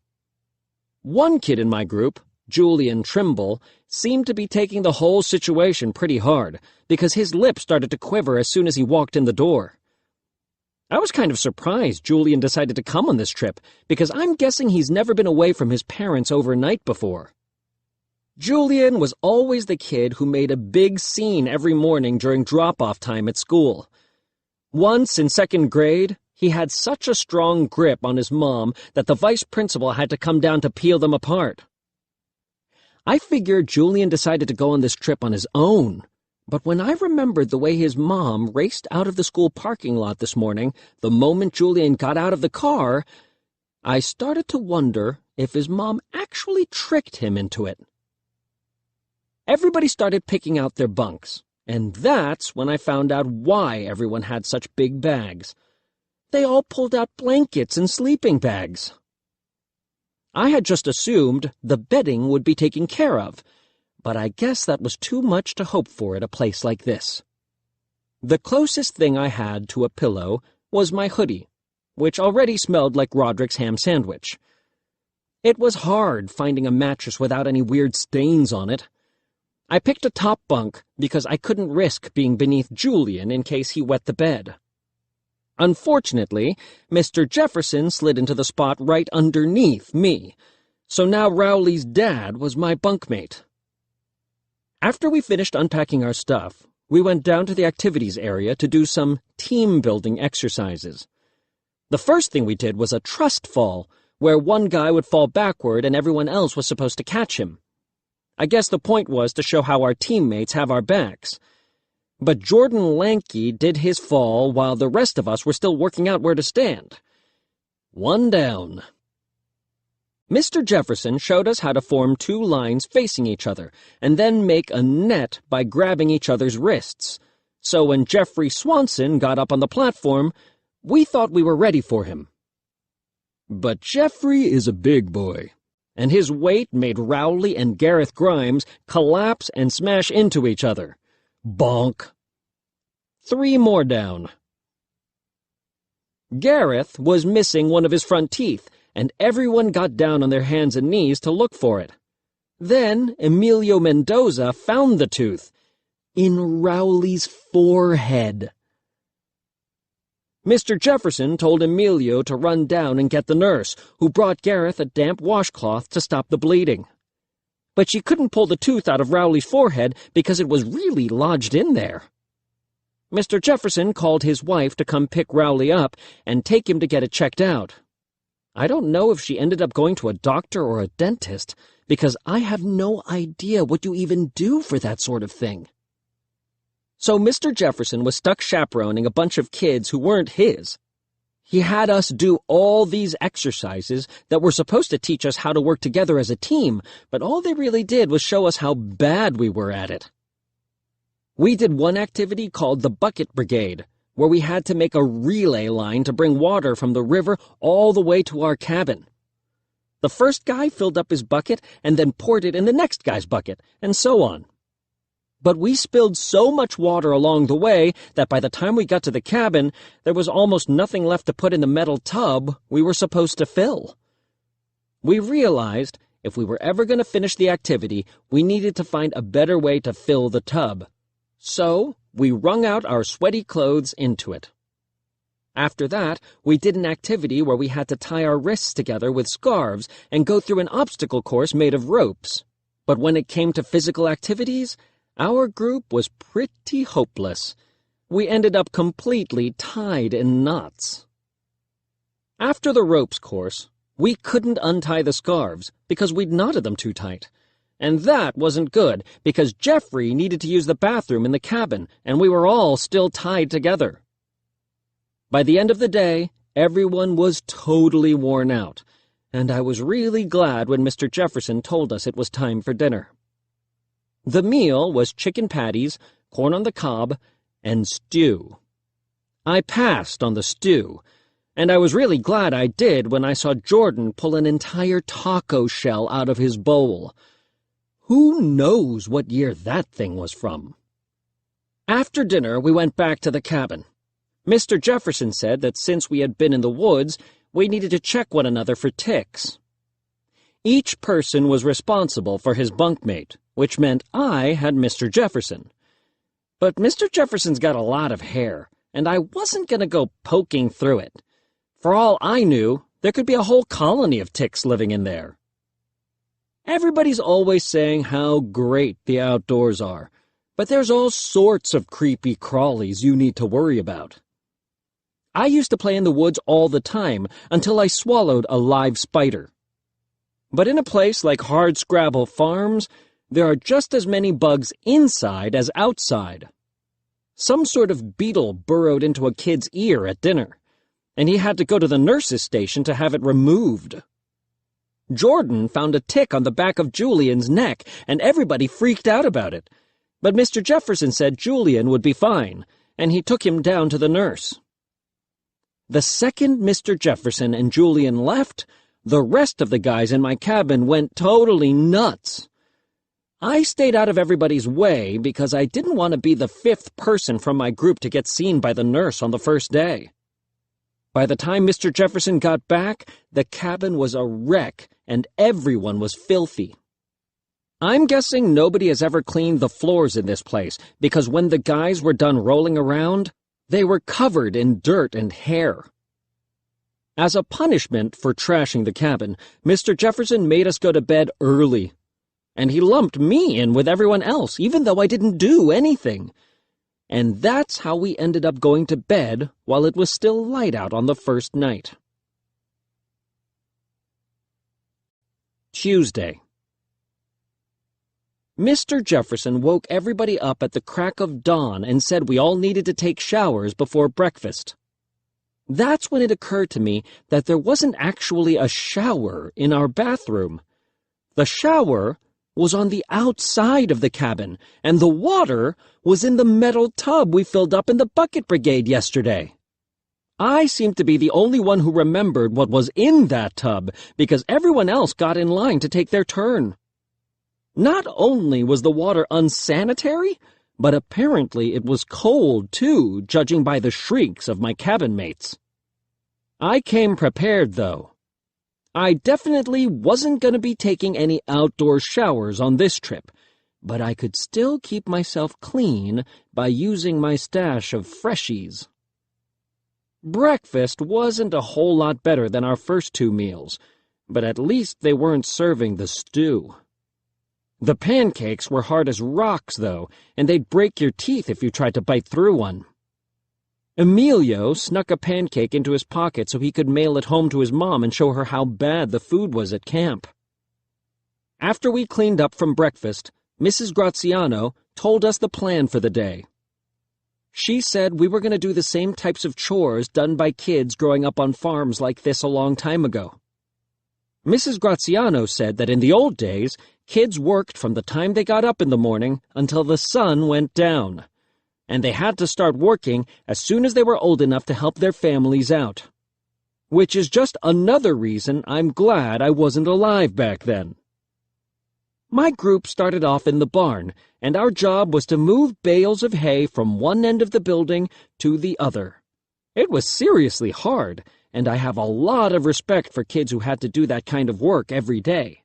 One kid in my group, Julian Trimble, seemed to be taking the whole situation pretty hard, because his lip started to quiver as soon as he walked in the door. I was kind of surprised Julian decided to come on this trip, because I'm guessing he's never been away from his parents overnight before. Julian was always the kid who made a big scene every morning during drop-off time at school. Once in 2nd grade, he had such a strong grip on his mom that the vice principal had to come down to peel them apart. I figured Julian decided to go on this trip on his own, but when I remembered the way his mom raced out of the school parking lot this morning the moment Julian got out of the car, I started to wonder if his mom actually tricked him into it. Everybody started picking out their bunks, and that's when I found out why everyone had such big bags. They all pulled out blankets and sleeping bags. I had just assumed the bedding would be taken care of, but I guess that was too much to hope for at a place like this. The closest thing I had to a pillow was my hoodie, which already smelled like Roderick's ham sandwich. It was hard finding a mattress without any weird stains on it. I picked a top bunk because I couldn't risk being beneath Julian in case he wet the bed. Unfortunately, Mr. Jefferson slid into the spot right underneath me, so now Rowley's dad was my bunkmate. After we finished unpacking our stuff, we went down to the activities area to do some team-building exercises. The first thing we did was a trust fall, where one guy would fall backward and everyone else was supposed to catch him. I guess the point was to show how our teammates have our backs. But Jordan Lanky did his fall while the rest of us were still working out where to stand. One down. Mr. Jefferson showed us how to form 2 lines facing each other, and then make a net by grabbing each other's wrists. So when Jeffrey Swanson got up on the platform, we thought we were ready for him. But Jeffrey is a big boy, and his weight made Rowley and Gareth Grimes collapse and smash into each other. Bonk. 3 more down. Gareth was missing one of his front teeth, and everyone got down on their hands and knees to look for it. Then Emilio Mendoza found the tooth in Rowley's forehead. Mr. Jefferson told Emilio to run down and get the nurse, who brought Gareth a damp washcloth to stop the bleeding. But she couldn't pull the tooth out of Rowley's forehead because it was really lodged in there. Mr. Jefferson called his wife to come pick Rowley up and take him to get it checked out. I don't know if she ended up going to a doctor or a dentist, because I have no idea what you even do for that sort of thing. So Mr. Jefferson was stuck chaperoning a bunch of kids who weren't his. He had us do all these exercises that were supposed to teach us how to work together as a team, but all they really did was show us how bad we were at it. We did one activity called the Bucket Brigade, where we had to make a relay line to bring water from the river all the way to our cabin. The first guy filled up his bucket and then poured it in the next guy's bucket, and so on. But we spilled so much water along the way that by the time we got to the cabin, there was almost nothing left to put in the metal tub we were supposed to fill. We realized if we were ever going to finish the activity, we needed to find a better way to fill the tub. So we wrung out our sweaty clothes into it. After that, we did an activity where we had to tie our wrists together with scarves and go through an obstacle course made of ropes. But when it came to physical activities, our group was pretty hopeless. We ended up completely tied in knots. After the ropes course, we couldn't untie the scarves because we'd knotted them too tight. And that wasn't good because Jeffrey needed to use the bathroom in the cabin, and we were all still tied together. By the end of the day, everyone was totally worn out, and I was really glad when Mr. Jefferson told us it was time for dinner. The meal was chicken patties, corn on the cob, and stew. I passed on the stew, and I was really glad I did when I saw Jordan pull an entire taco shell out of his bowl. Who knows what year that thing was from? After dinner, we went back to the cabin. Mr. Jefferson said that since we had been in the woods, we needed to check one another for ticks. Each person was responsible for his bunkmate, which meant I had Mr. Jefferson. But Mr. Jefferson's got a lot of hair, and I wasn't going to go poking through it. For all I knew, there could be a whole colony of ticks living in there. Everybody's always saying how great the outdoors are, but there's all sorts of creepy crawlies you need to worry about. I used to play in the woods all the time until I swallowed a live spider. But in a place like Hardscrabble Farms, there are just as many bugs inside as outside. Some sort of beetle burrowed into a kid's ear at dinner, and he had to go to the nurse's station to have it removed. Jordan found a tick on the back of Julian's neck, and everybody freaked out about it. But Mr. Jefferson said Julian would be fine, and he took him down to the nurse. The second Mr. Jefferson and Julian left, the rest of the guys in my cabin went totally nuts. I stayed out of everybody's way because I didn't want to be the fifth person from my group to get seen by the nurse on the first day. By the time Mr. Jefferson got back, the cabin was a wreck and everyone was filthy. I'm guessing nobody has ever cleaned the floors in this place because when the guys were done rolling around, they were covered in dirt and hair. As a punishment for trashing the cabin, Mr. Jefferson made us go to bed early. And he lumped me in with everyone else, even though I didn't do anything. And that's how we ended up going to bed while it was still light out on the first night. Tuesday. Mr. Jefferson woke everybody up at the crack of dawn and said we all needed to take showers before breakfast. That's when it occurred to me that there wasn't actually a shower in our bathroom. The shower was on the outside of the cabin, and the water was in the metal tub we filled up in the bucket brigade yesterday. I seemed to be the only one who remembered what was in that tub because everyone else got in line to take their turn. Not only was the water unsanitary, but apparently it was cold too, judging by the shrieks of my cabin mates. I came prepared, though. I definitely wasn't going to be taking any outdoor showers on this trip, but I could still keep myself clean by using my stash of freshies. Breakfast wasn't a whole lot better than our first two meals, but at least they weren't serving the stew. The pancakes were hard as rocks, though, and they'd break your teeth if you tried to bite through one. Emilio snuck a pancake into his pocket so he could mail it home to his mom and show her how bad the food was at camp. After we cleaned up from breakfast, Mrs. Graziano told us the plan for the day. She said we were going to do the same types of chores done by kids growing up on farms like this a long time ago. Mrs. Graziano said that in the old days, kids worked from the time they got up in the morning until the sun went down, and they had to start working as soon as they were old enough to help their families out. Which is just another reason I'm glad I wasn't alive back then. My group started off in the barn, and our job was to move bales of hay from one end of the building to the other. It was seriously hard, and I have a lot of respect for kids who had to do that kind of work every day.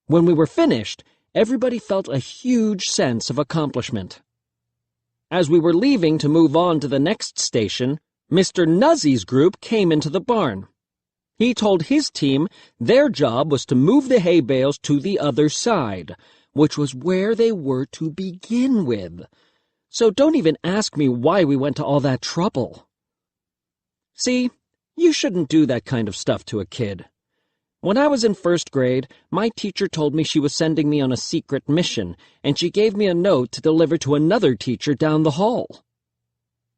When we were finished, everybody felt a huge sense of accomplishment. As we were leaving to move on to the next station, Mr. Nuzzy's group came into the barn. He told his team their job was to move the hay bales to the other side, which was where they were to begin with. So don't even ask me why we went to all that trouble. See, you shouldn't do that kind of stuff to a kid. When I was in first grade, my teacher told me she was sending me on a secret mission, and she gave me a note to deliver to another teacher down the hall.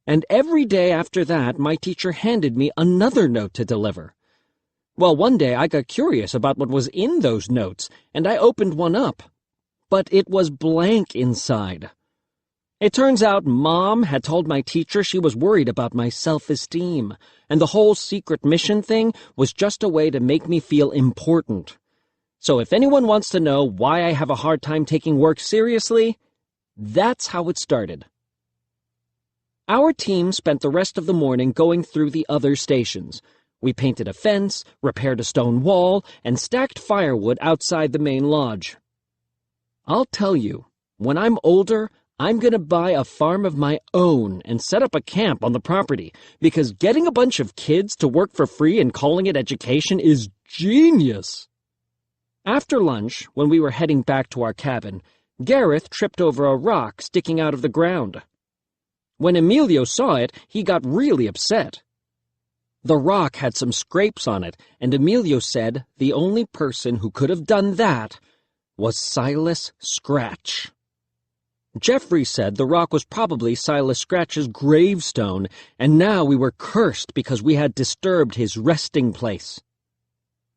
And every day after that, my teacher handed me another note to deliver. Well, one day I got curious about what was in those notes, and I opened one up. But it was blank inside. It turns out Mom had told my teacher she was worried about my self-esteem, and the whole secret mission thing was just a way to make me feel important. So if anyone wants to know why I have a hard time taking work seriously, that's how it started. Our team spent the rest of the morning going through the other stations. We painted a fence, repaired a stone wall, and stacked firewood outside the main lodge. I'll tell you, when I'm older, I'm going to buy a farm of my own and set up a camp on the property, because getting a bunch of kids to work for free and calling it education is genius. After lunch, when we were heading back to our cabin, Gareth tripped over a rock sticking out of the ground. When Emilio saw it, he got really upset. The rock had some scrapes on it, and Emilio said the only person who could have done that was Silas Scratch. Jeffrey said the rock was probably Silas Scratch's gravestone, and now we were cursed because we had disturbed his resting place.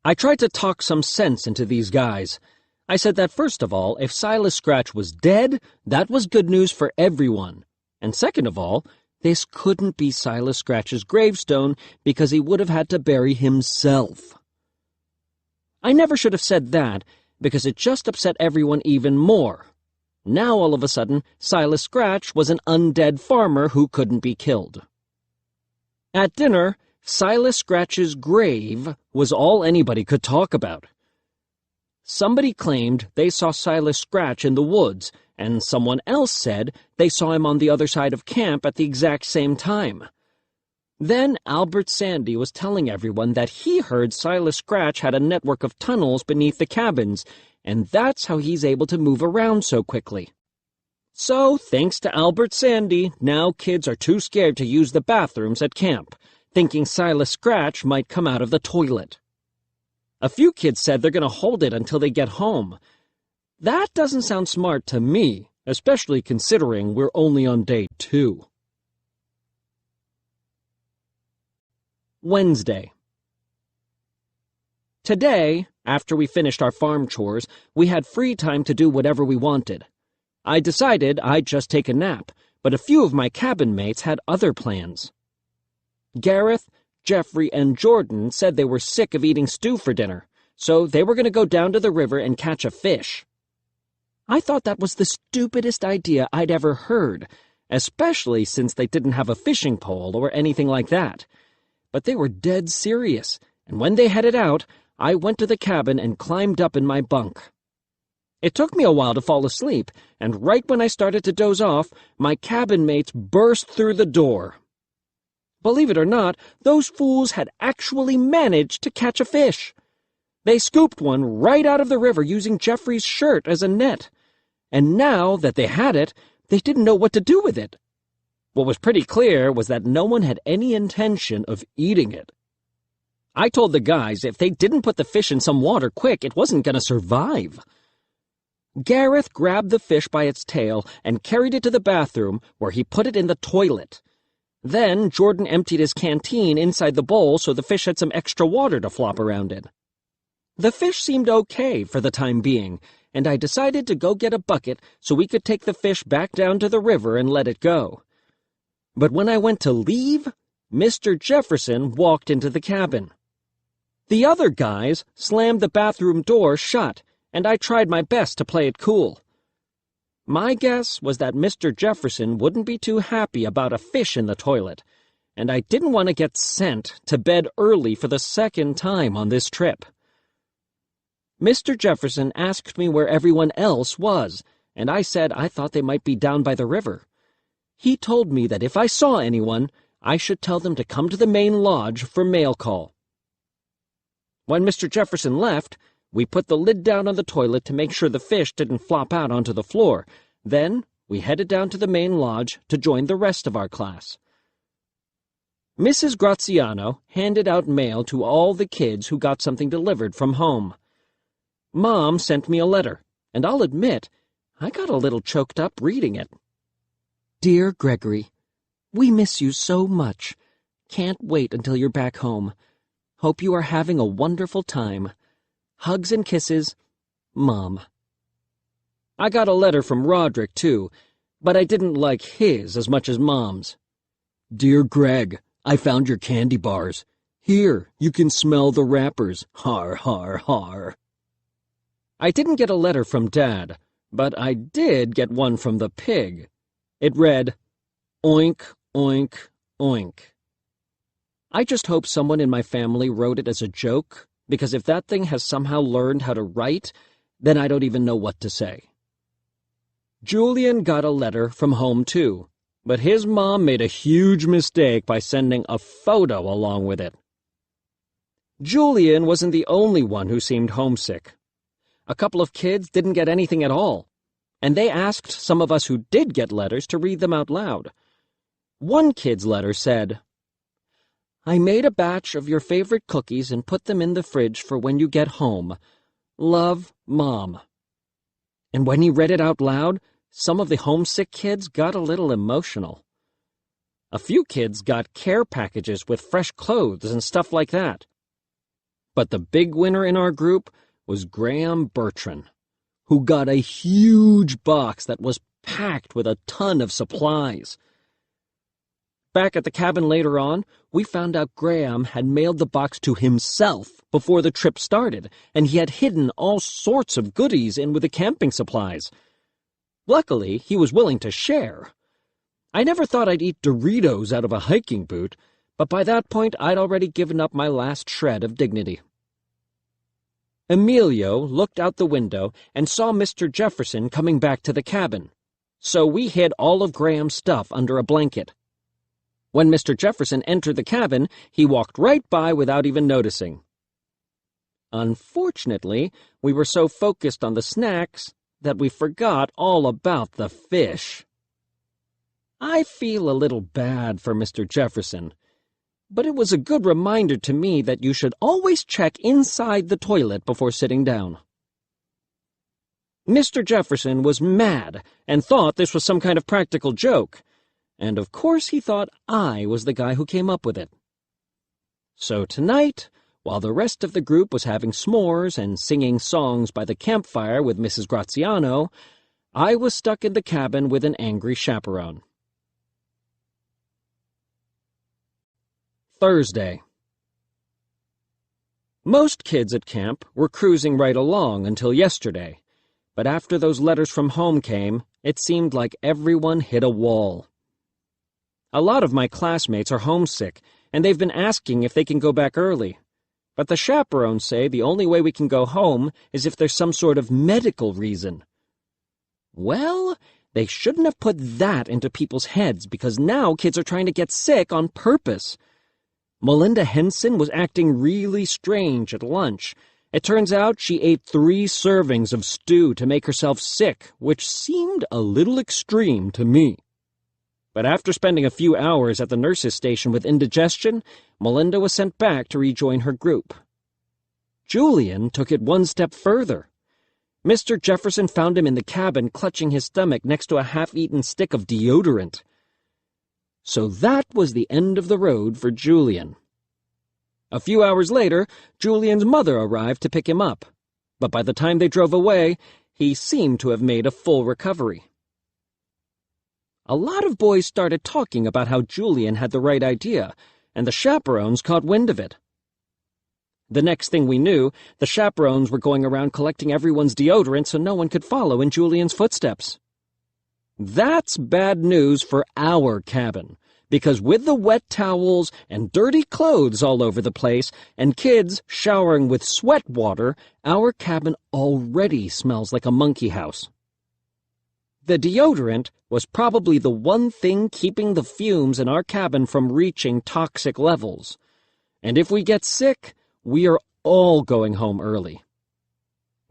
I tried to talk some sense into these guys. I said that first of all, if Silas Scratch was dead, that was good news for everyone. And second of all, this couldn't be Silas Scratch's gravestone because he would have had to bury himself. I never should have said that because it just upset everyone even more. Now, all of a sudden, Silas Scratch was an undead farmer who couldn't be killed. At dinner, Silas Scratch's grave was all anybody could talk about. Somebody claimed they saw Silas Scratch in the woods, and someone else said they saw him on the other side of camp at the exact same time. Then Albert Sandy was telling everyone that he heard Silas Scratch had a network of tunnels beneath the cabins, and that's how he's able to move around so quickly. So, thanks to Albert Sandy, now kids are too scared to use the bathrooms at camp, thinking Silas Scratch might come out of the toilet. A few kids said they're going to hold it until they get home. That doesn't sound smart to me, especially considering we're only on day 2. Wednesday. Today, after we finished our farm chores, we had free time to do whatever we wanted. I decided I'd just take a nap, but a few of my cabin mates had other plans. Gareth, Jeffrey, and Jordan said they were sick of eating stew for dinner, so they were going to go down to the river and catch a fish. I thought that was the stupidest idea I'd ever heard, especially since they didn't have a fishing pole or anything like that. But they were dead serious, and when they headed out, I went to the cabin and climbed up in my bunk. It took me a while to fall asleep, and right when I started to doze off, my cabin mates burst through the door. Believe it or not, those fools had actually managed to catch a fish. They scooped one right out of the river using Jeffrey's shirt as a net, and now that they had it, they didn't know what to do with it. What was pretty clear was that no one had any intention of eating it. I told the guys if they didn't put the fish in some water quick, it wasn't going to survive. Gareth grabbed the fish by its tail and carried it to the bathroom, where he put it in the toilet. Then Jordan emptied his canteen inside the bowl so the fish had some extra water to flop around in. The fish seemed okay for the time being, and I decided to go get a bucket so we could take the fish back down to the river and let it go. But when I went to leave, Mr. Jefferson walked into the cabin. The other guys slammed the bathroom door shut, and I tried my best to play it cool. My guess was that Mr. Jefferson wouldn't be too happy about a fish in the toilet, and I didn't want to get sent to bed early for the second time on this trip. Mr. Jefferson asked me where everyone else was, and I said I thought they might be down by the river. He told me that if I saw anyone, I should tell them to come to the main lodge for mail call. When Mr. Jefferson left, we put the lid down on the toilet to make sure the fish didn't flop out onto the floor. Then we headed down to the main lodge to join the rest of our class. Mrs. Graziano handed out mail to all the kids who got something delivered from home. Mom sent me a letter, and I'll admit, I got a little choked up reading it. Dear Gregory, we miss you so much. Can't wait until you're back home. Hope you are having a wonderful time. Hugs and kisses, Mom. I got a letter from Roderick, too, but I didn't like his as much as Mom's. Dear Greg, I found your candy bars. Here, you can smell the wrappers. Har, har, har. I didn't get a letter from Dad, but I did get one from the pig. It read, Oink, oink, oink. I just hope someone in my family wrote it as a joke, because if that thing has somehow learned how to write, then I don't even know what to say. Julian got a letter from home, too, but his mom made a huge mistake by sending a photo along with it. Julian wasn't the only one who seemed homesick. A couple of kids didn't get anything at all, and they asked some of us who did get letters to read them out loud. One kid's letter said, "I made a batch of your favorite cookies and put them in the fridge for when you get home. Love, Mom." And when he read it out loud, some of the homesick kids got a little emotional. A few kids got care packages with fresh clothes and stuff like that. But the big winner in our group was Graham Bertrand, who got a huge box that was packed with a ton of supplies. Back at the cabin later on, we found out Graham had mailed the box to himself before the trip started, and he had hidden all sorts of goodies in with the camping supplies. Luckily, he was willing to share. I never thought I'd eat Doritos out of a hiking boot, but by that point I'd already given up my last shred of dignity. Emilio looked out the window and saw Mr. Jefferson coming back to the cabin, so we hid all of Graham's stuff under a blanket. When Mr. Jefferson entered the cabin, he walked right by without even noticing. Unfortunately, we were so focused on the snacks that we forgot all about the fish. I feel a little bad for Mr. Jefferson, but it was a good reminder to me that you should always check inside the toilet before sitting down. Mr. Jefferson was mad and thought this was some kind of practical joke, and of course he thought I was the guy who came up with it. So tonight, while the rest of the group was having s'mores and singing songs by the campfire with Mrs. Graziano, I was stuck in the cabin with an angry chaperone. Thursday. Most kids at camp were cruising right along until yesterday, but after those letters from home came, it seemed like everyone hit a wall. A lot of my classmates are homesick, and they've been asking if they can go back early. But the chaperones say the only way we can go home is if there's some sort of medical reason. Well, they shouldn't have put that into people's heads because now kids are trying to get sick on purpose. Melinda Henson was acting really strange at lunch. It turns out she ate 3 servings of stew to make herself sick, which seemed a little extreme to me. But after spending a few hours at the nurse's station with indigestion, Melinda was sent back to rejoin her group. Julian took it one step further. Mr. Jefferson found him in the cabin clutching his stomach next to a half-eaten stick of deodorant. So that was the end of the road for Julian. A few hours later, Julian's mother arrived to pick him up, but by the time they drove away, he seemed to have made a full recovery. A lot of boys started talking about how Julian had the right idea, and the chaperones caught wind of it. The next thing we knew, the chaperones were going around collecting everyone's deodorant so no one could follow in Julian's footsteps. That's bad news for our cabin, because with the wet towels and dirty clothes all over the place and kids showering with sweat water, our cabin already smells like a monkey house. The deodorant was probably the one thing keeping the fumes in our cabin from reaching toxic levels. And if we get sick, we are all going home early.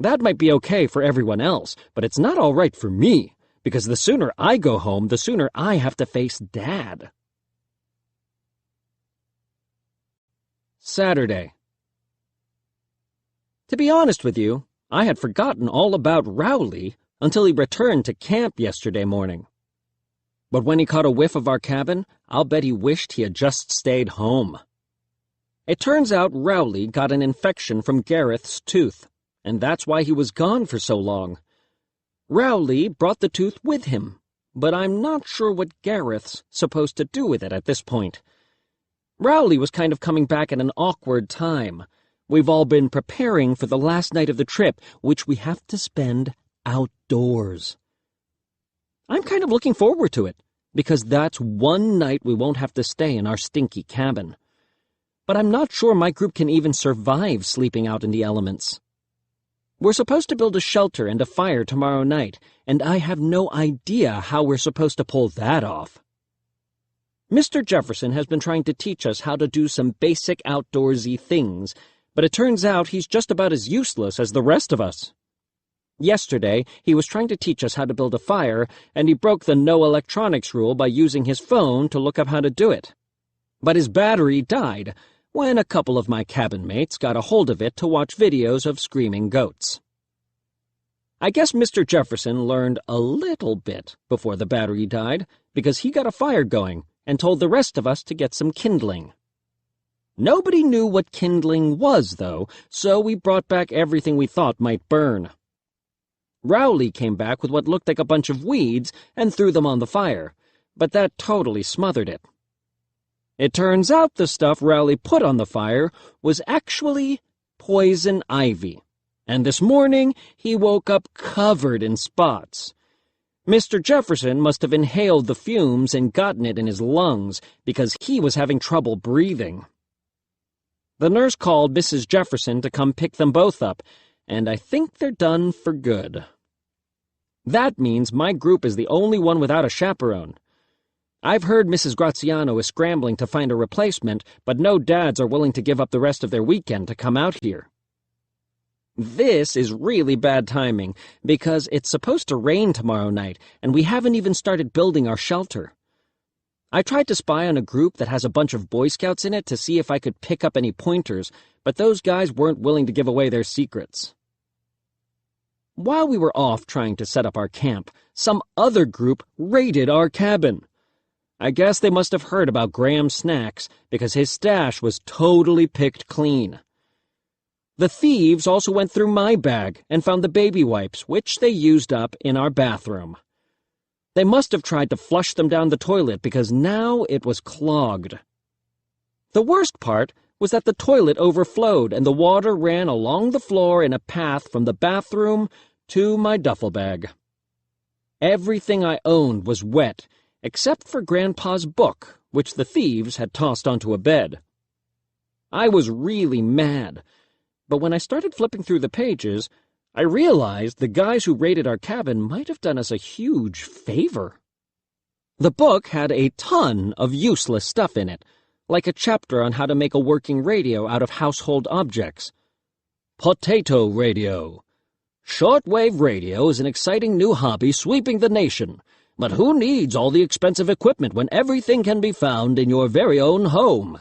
That might be okay for everyone else, but it's not all right for me, because the sooner I go home, the sooner I have to face Dad. Saturday. To be honest with you, I had forgotten all about Rowley until he returned to camp yesterday morning. But when he caught a whiff of our cabin, I'll bet he wished he had just stayed home. It turns out Rowley got an infection from Gareth's tooth, and that's why he was gone for so long. Rowley brought the tooth with him, but I'm not sure what Gareth's supposed to do with it at this point. Rowley was kind of coming back at an awkward time. We've all been preparing for the last night of the trip, which we have to spend outdoors. I'm kind of looking forward to it, because that's one night we won't have to stay in our stinky cabin. But I'm not sure my group can even survive sleeping out in the elements. We're supposed to build a shelter and a fire tomorrow night, and I have no idea how we're supposed to pull that off. Mr. Jefferson has been trying to teach us how to do some basic outdoorsy things, but it turns out he's just about as useless as the rest of us. Yesterday, he was trying to teach us how to build a fire, and he broke the no electronics rule by using his phone to look up how to do it. But his battery died when a couple of my cabin mates got a hold of it to watch videos of screaming goats. I guess Mr. Jefferson learned a little bit before the battery died, because he got a fire going and told the rest of us to get some kindling. Nobody knew what kindling was, though, so we brought back everything we thought might burn. Rowley came back with what looked like a bunch of weeds and threw them on the fire, but that totally smothered it. It turns out the stuff Rowley put on the fire was actually poison ivy, and this morning he woke up covered in spots. Mr. Jefferson must have inhaled the fumes and gotten it in his lungs because he was having trouble breathing. The nurse called Mrs. Jefferson to come pick them both up, and I think they're done for good. That means my group is the only one without a chaperone. I've heard Mrs. Graziano is scrambling to find a replacement, but no dads are willing to give up the rest of their weekend to come out here. This is really bad timing, because it's supposed to rain tomorrow night, and we haven't even started building our shelter. I tried to spy on a group that has a bunch of Boy Scouts in it to see if I could pick up any pointers, but those guys weren't willing to give away their secrets. While we were off trying to set up our camp, some other group raided our cabin. I guess they must have heard about Graham's snacks, because his stash was totally picked clean. The thieves also went through my bag and found the baby wipes, which they used up in our bathroom. They must have tried to flush them down the toilet because now it was clogged. The worst part was that the toilet overflowed and the water ran along the floor in a path from the bathroom to my duffel bag. Everything I owned was wet, except for Grandpa's book, which the thieves had tossed onto a bed. I was really mad, but when I started flipping through the pages, I realized the guys who raided our cabin might have done us a huge favor. The book had a ton of useless stuff in it, like a chapter on how to make a working radio out of household objects. Potato radio. Shortwave radio is an exciting new hobby sweeping the nation, but who needs all the expensive equipment when everything can be found in your very own home?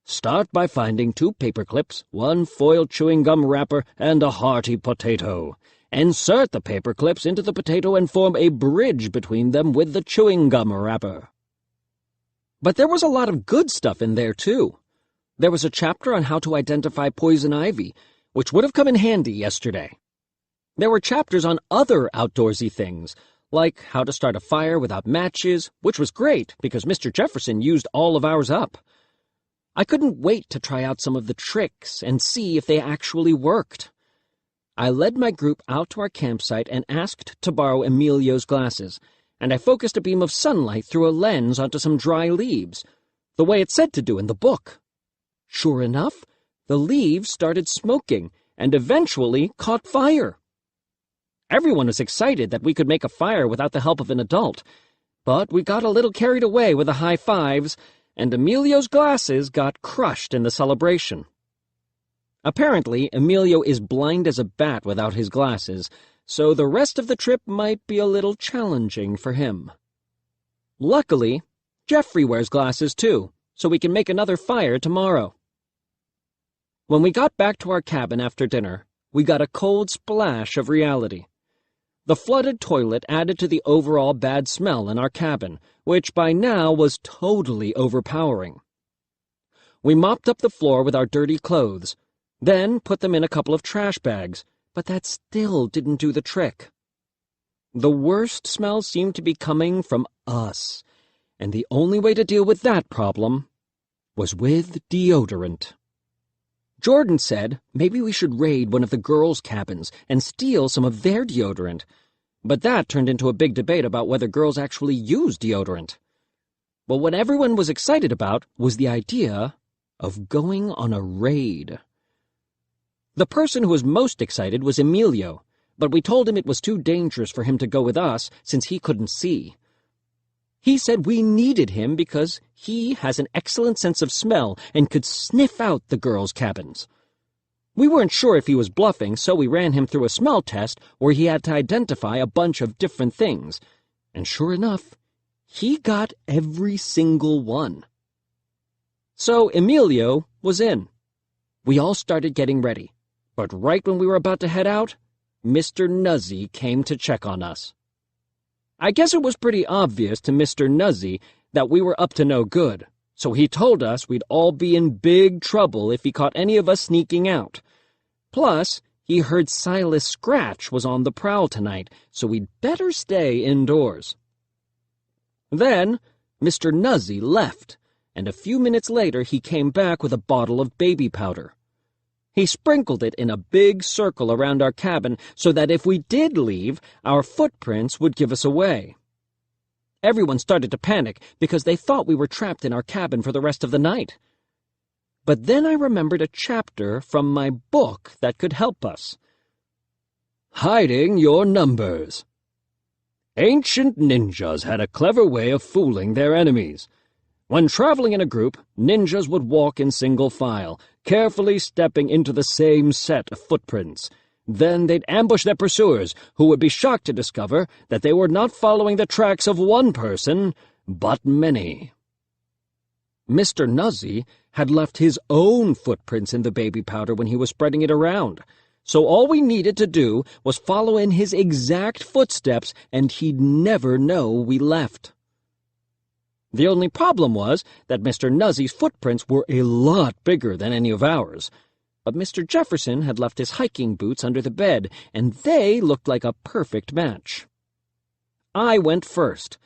Start by finding 2 paper clips, 1 foil chewing gum wrapper, and a hearty potato. Insert the paper clips into the potato and form a bridge between them with the chewing gum wrapper. But there was a lot of good stuff in there, too. There was a chapter on how to identify poison ivy, which would have come in handy yesterday. There were chapters on other outdoorsy things, like how to start a fire without matches, which was great because Mr. Jefferson used all of ours up. I couldn't wait to try out some of the tricks and see if they actually worked. I led my group out to our campsite and asked to borrow Emilio's glasses, and I focused a beam of sunlight through a lens onto some dry leaves, the way it said to do in the book. Sure enough, the leaves started smoking and eventually caught fire. Everyone was excited that we could make a fire without the help of an adult, but we got a little carried away with the high fives, and Emilio's glasses got crushed in the celebration. Apparently, Emilio is blind as a bat without his glasses, so the rest of the trip might be a little challenging for him. Luckily, Jeffrey wears glasses too, so we can make another fire tomorrow. When we got back to our cabin after dinner, we got a cold splash of reality. The flooded toilet added to the overall bad smell in our cabin, which by now was totally overpowering. We mopped up the floor with our dirty clothes, then put them in a couple of trash bags, but that still didn't do the trick. The worst smell seemed to be coming from us, and the only way to deal with that problem was with deodorant. Jordan said maybe we should raid one of the girls' cabins and steal some of their deodorant, but that turned into a big debate about whether girls actually use deodorant. But what everyone was excited about was the idea of going on a raid. The person who was most excited was Emilio, but we told him it was too dangerous for him to go with us since he couldn't see. He said we needed him because he has an excellent sense of smell and could sniff out the girls' cabins. We weren't sure if he was bluffing, so we ran him through a smell test where he had to identify a bunch of different things. And sure enough, he got every single one. So Emilio was in. We all started getting ready, but right when we were about to head out, Mr. Nuzzy came to check on us. I guess it was pretty obvious to Mr. Nuzzy that we were up to no good, so he told us we'd all be in big trouble if he caught any of us sneaking out. Plus, he heard Silas Scratch was on the prowl tonight, so we'd better stay indoors. Then, Mr. Nuzzy left, and a few minutes later he came back with a bottle of baby powder. He sprinkled it in a big circle around our cabin so that if we did leave, our footprints would give us away. Everyone started to panic because they thought we were trapped in our cabin for the rest of the night. But then I remembered a chapter from my book that could help us. Hiding your numbers. Ancient ninjas had a clever way of fooling their enemies. When traveling in a group, ninjas would walk in single file, carefully stepping into the same set of footprints. Then they'd ambush their pursuers, who would be shocked to discover that they were not following the tracks of one person, but many. Mr. Nuzzy had left his own footprints in the baby powder when he was spreading it around, so all we needed to do was follow in his exact footsteps, and he'd never know we left. The only problem was that Mr. Nuzzy's footprints were a lot bigger than any of ours, but Mr. Jefferson had left his hiking boots under the bed, and they looked like a perfect match. I went first.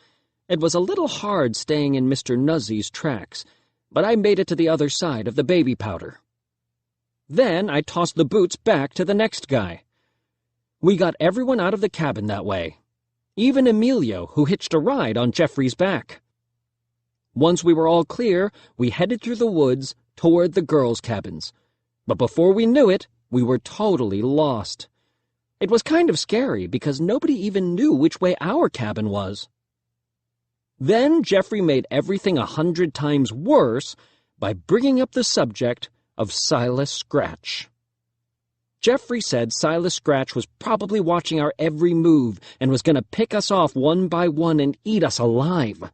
It was a little hard staying in Mr. Nuzzy's tracks, but I made it to the other side of the baby powder. Then I tossed the boots back to the next guy. We got everyone out of the cabin that way, even Emilio, who hitched a ride on Jeffrey's back. Once we were all clear, we headed through the woods toward the girls' cabins. But before we knew it, we were totally lost. It was kind of scary because nobody even knew which way our cabin was. Then Jeffrey made everything 100 times worse by bringing up the subject of Silas Scratch. Jeffrey said Silas Scratch was probably watching our every move and was going to pick us off one by one and eat us alive.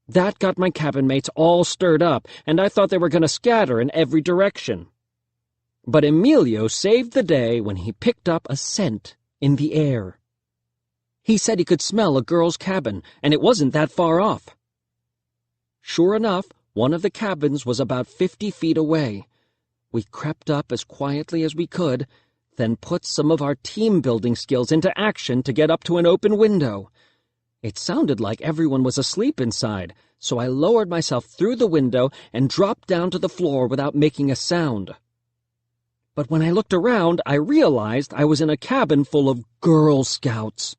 That got my cabin mates all stirred up, and I thought they were going to scatter in every direction. But Emilio saved the day when he picked up a scent in the air. He said he could smell a girl's cabin, and it wasn't that far off. Sure enough, one of the cabins was about 50 feet away. We crept up as quietly as we could, then put some of our team-building skills into action to get up to an open window. It sounded like everyone was asleep inside, so I lowered myself through the window and dropped down to the floor without making a sound. But when I looked around, I realized I was in a cabin full of Girl Scouts.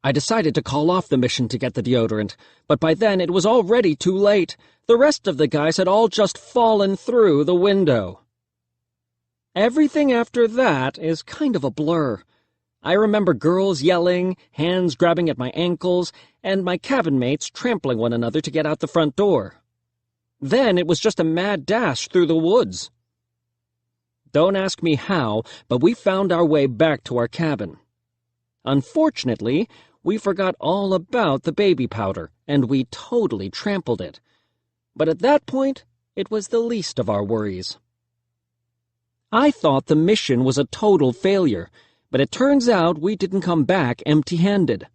I decided to call off the mission to get the deodorant, but by then it was already too late. The rest of the guys had all just fallen through the window. Everything after that is kind of a blur. I remember girls yelling, hands grabbing at my ankles, and my cabin mates trampling one another to get out the front door. Then it was just a mad dash through the woods. Don't ask me how, but we found our way back to our cabin. Unfortunately, we forgot all about the baby powder, and we totally trampled it. But at that point, it was the least of our worries. I thought the mission was a total failure, but it turns out we didn't come back empty-handed.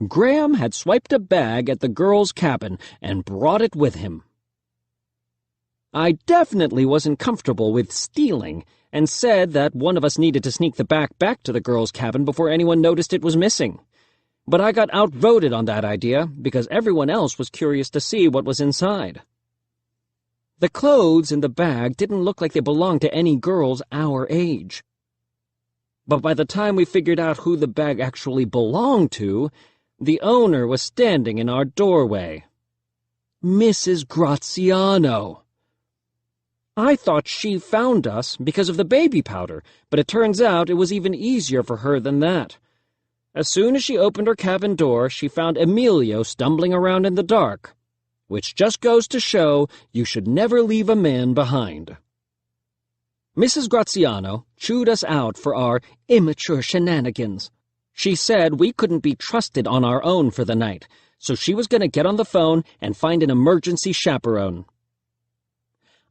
Graham had swiped a bag at the girls' cabin and brought it with him. I definitely wasn't comfortable with stealing, and said that one of us needed to sneak the bag back to the girls' cabin before anyone noticed it was missing. But I got outvoted on that idea because everyone else was curious to see what was inside. The clothes in the bag didn't look like they belonged to any girls our age. But by the time we figured out who the bag actually belonged to, the owner was standing in our doorway. Mrs. Graziano. I thought she found us because of the baby powder, but it turns out it was even easier for her than that. As soon as she opened her cabin door, she found Emilio stumbling around in the dark, which just goes to show you should never leave a man behind. Mrs. Graziano chewed us out for our immature shenanigans. She said we couldn't be trusted on our own for the night, so she was going to get on the phone and find an emergency chaperone.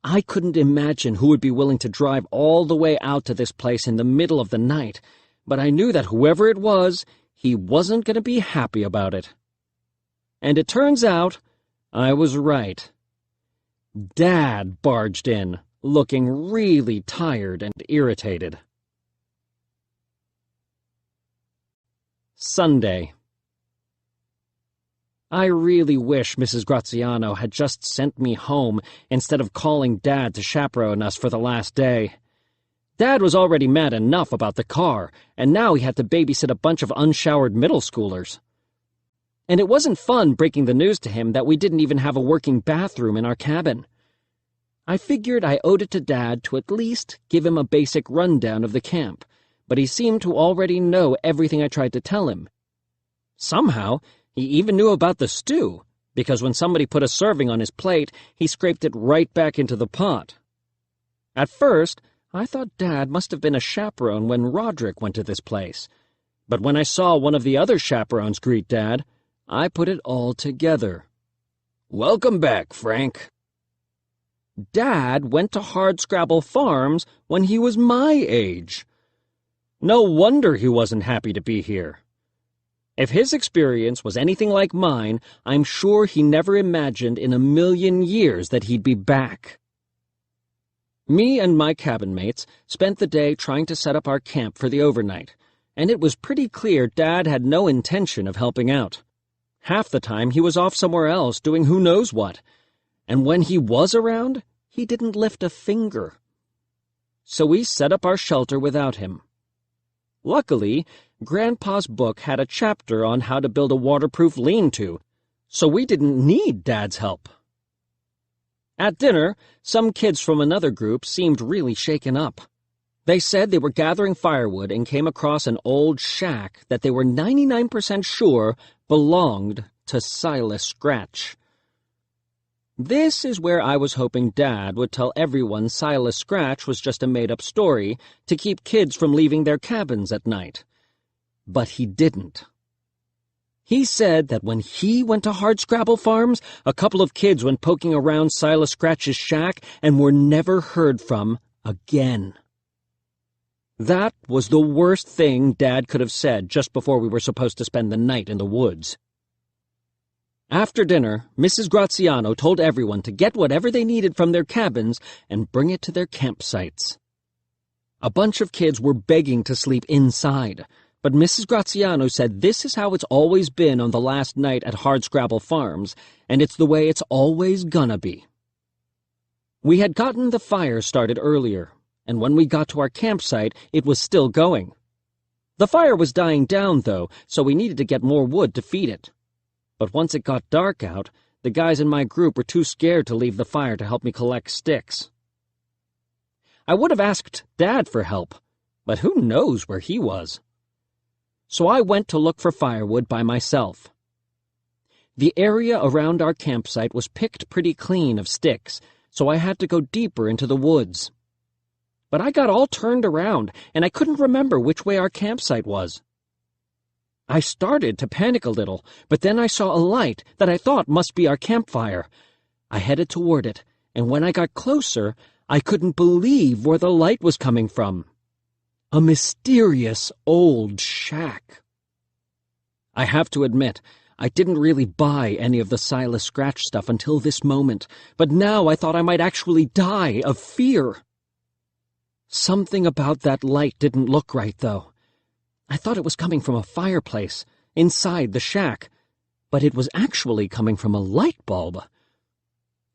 I couldn't imagine who would be willing to drive all the way out to this place in the middle of the night, but I knew that whoever it was, he wasn't going to be happy about it. And it turns out I was right. Dad barged in, looking really tired and irritated. Sunday. I really wish Mrs. Graziano had just sent me home instead of calling Dad to chaperone us for the last day. Dad was already mad enough about the car, and now he had to babysit a bunch of unshowered middle schoolers. And it wasn't fun breaking the news to him that we didn't even have a working bathroom in our cabin. I figured I owed it to Dad to at least give him a basic rundown of the camp, but he seemed to already know everything I tried to tell him. Somehow, he even knew about the stew, because when somebody put a serving on his plate, he scraped it right back into the pot. At first, I thought Dad must have been a chaperone when Roderick went to this place, but when I saw one of the other chaperones greet Dad, I put it all together. "Welcome back, Frank." Dad went to Hardscrabble Farms when he was my age. No wonder he wasn't happy to be here. If his experience was anything like mine, I'm sure he never imagined in a million years that he'd be back. Me and my cabin mates spent the day trying to set up our camp for the overnight, and it was pretty clear Dad had no intention of helping out. Half the time he was off somewhere else doing who knows what, and when he was around, he didn't lift a finger. So we set up our shelter without him. Luckily, Grandpa's book had a chapter on how to build a waterproof lean-to, so we didn't need Dad's help. At dinner, some kids from another group seemed really shaken up. They said they were gathering firewood and came across an old shack that they were 99% sure belonged to Silas Scratch. This is where I was hoping Dad would tell everyone Silas Scratch was just a made-up story to keep kids from leaving their cabins at night. But he didn't. He said that when he went to Hardscrabble Farms, a couple of kids went poking around Silas Scratch's shack and were never heard from again. That was the worst thing Dad could have said just before we were supposed to spend the night in the woods. After dinner, Mrs. Graziano told everyone to get whatever they needed from their cabins and bring it to their campsites. A bunch of kids were begging to sleep inside, but Mrs. Graziano said this is how it's always been on the last night at Hardscrabble Farms, and it's the way it's always gonna be. We had gotten the fire started earlier, and when we got to our campsite, it was still going. The fire was dying down, though, so we needed to get more wood to feed it. But once it got dark out, the guys in my group were too scared to leave the fire to help me collect sticks. I would have asked Dad for help, but who knows where he was. So I went to look for firewood by myself. The area around our campsite was picked pretty clean of sticks, so I had to go deeper into the woods. But I got all turned around, and I couldn't remember which way our campsite was. I started to panic a little, but then I saw a light that I thought must be our campfire. I headed toward it, and when I got closer, I couldn't believe where the light was coming from. A mysterious old shack. I have to admit, I didn't really buy any of the Silas Scratch stuff until this moment, but now I thought I might actually die of fear. Something about that light didn't look right, though. I thought it was coming from a fireplace, inside the shack, but it was actually coming from a light bulb.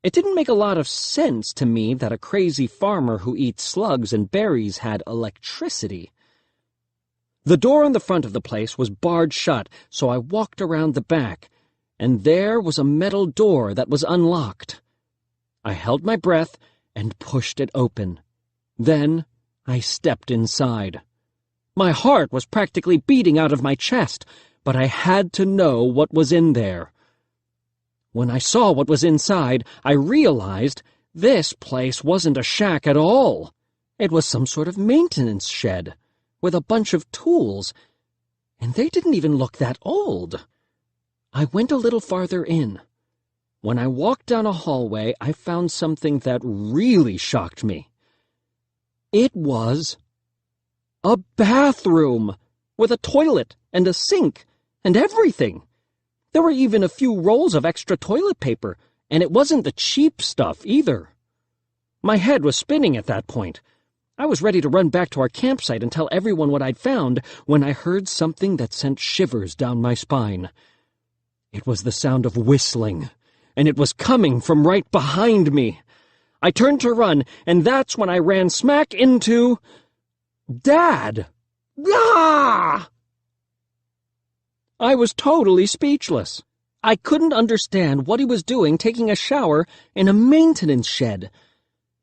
It didn't make a lot of sense to me that a crazy farmer who eats slugs and berries had electricity. The door on the front of the place was barred shut, so I walked around the back, and there was a metal door that was unlocked. I held my breath and pushed it open. Then I stepped inside. My heart was practically beating out of my chest, but I had to know what was in there. When I saw what was inside, I realized this place wasn't a shack at all. It was some sort of maintenance shed, with a bunch of tools, and they didn't even look that old. I went a little farther in. When I walked down a hallway, I found something that really shocked me. It was a bathroom, with a toilet and a sink and everything. There were even a few rolls of extra toilet paper, and it wasn't the cheap stuff either. My head was spinning at that point. I was ready to run back to our campsite and tell everyone what I'd found when I heard something that sent shivers down my spine. It was the sound of whistling, and it was coming from right behind me. I turned to run, and that's when I ran smack into Dad! Ah! I was totally speechless. I couldn't understand what he was doing taking a shower in a maintenance shed.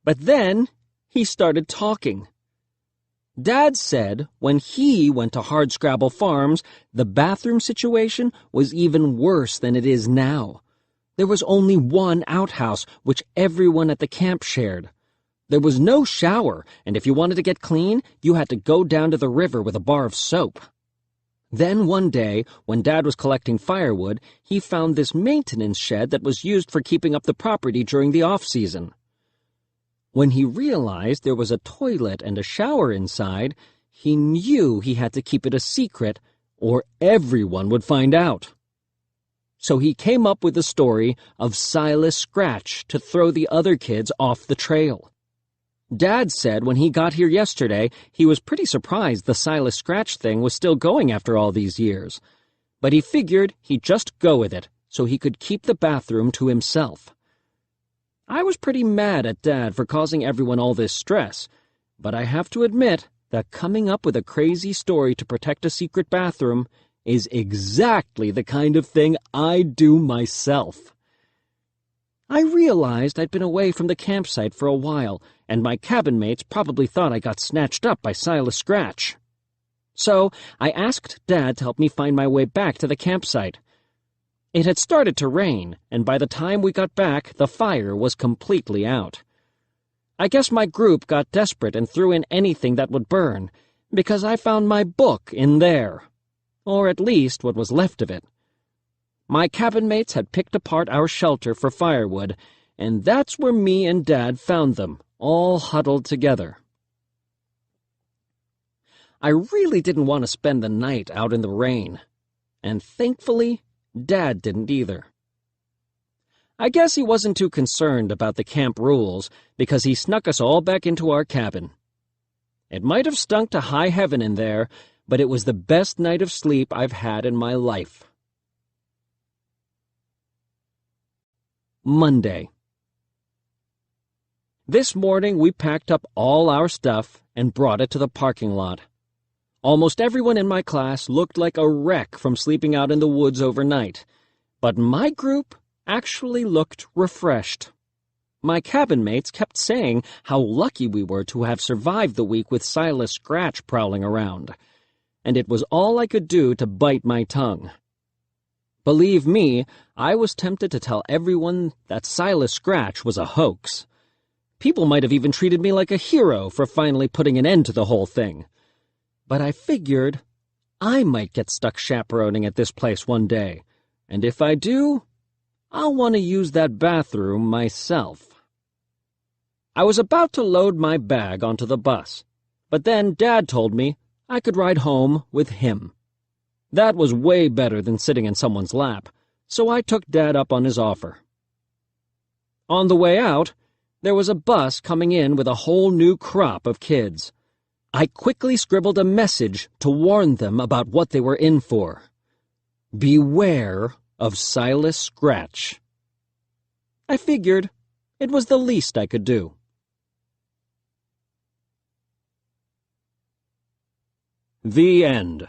But then he started talking. Dad said when he went to Hardscrabble Farms, the bathroom situation was even worse than it is now. There was only one outhouse, which everyone at the camp shared. There was no shower, and if you wanted to get clean, you had to go down to the river with a bar of soap. Then one day, when Dad was collecting firewood, he found this maintenance shed that was used for keeping up the property during the off-season. When he realized there was a toilet and a shower inside, he knew he had to keep it a secret, or everyone would find out. So he came up with the story of Silas Scratch to throw the other kids off the trail. Dad said when he got here yesterday, he was pretty surprised the Silas Scratch thing was still going after all these years. But he figured he'd just go with it so he could keep the bathroom to himself. I was pretty mad at Dad for causing everyone all this stress, but I have to admit that coming up with a crazy story to protect a secret bathroom is exactly the kind of thing I'd do myself. I realized I'd been away from the campsite for a while, and my cabin mates probably thought I got snatched up by Silas Scratch. So I asked Dad to help me find my way back to the campsite. It had started to rain, and by the time we got back, the fire was completely out. I guess my group got desperate and threw in anything that would burn, because I found my book in there. Or at least what was left of it. My cabin mates had picked apart our shelter for firewood, and that's where me and Dad found them, all huddled together. I really didn't want to spend the night out in the rain, and thankfully, Dad didn't either. I guess he wasn't too concerned about the camp rules, because he snuck us all back into our cabin. It might have stunk to high heaven in there, but it was the best night of sleep I've had in my life. Monday. This morning we packed up all our stuff and brought it to the parking lot. Almost everyone in my class looked like a wreck from sleeping out in the woods overnight, but my group actually looked refreshed. My cabin mates kept saying how lucky we were to have survived the week with Silas Scratch prowling around, and it was all I could do to bite my tongue. Believe me, I was tempted to tell everyone that Silas Scratch was a hoax. People might have even treated me like a hero for finally putting an end to the whole thing. But I figured I might get stuck chaperoning at this place one day, and if I do, I'll want to use that bathroom myself. I was about to load my bag onto the bus, but then Dad told me I could ride home with him. That was way better than sitting in someone's lap, so I took Dad up on his offer. On the way out, there was a bus coming in with a whole new crop of kids. I quickly scribbled a message to warn them about what they were in for. Beware of Silas Scratch. I figured it was the least I could do. The end.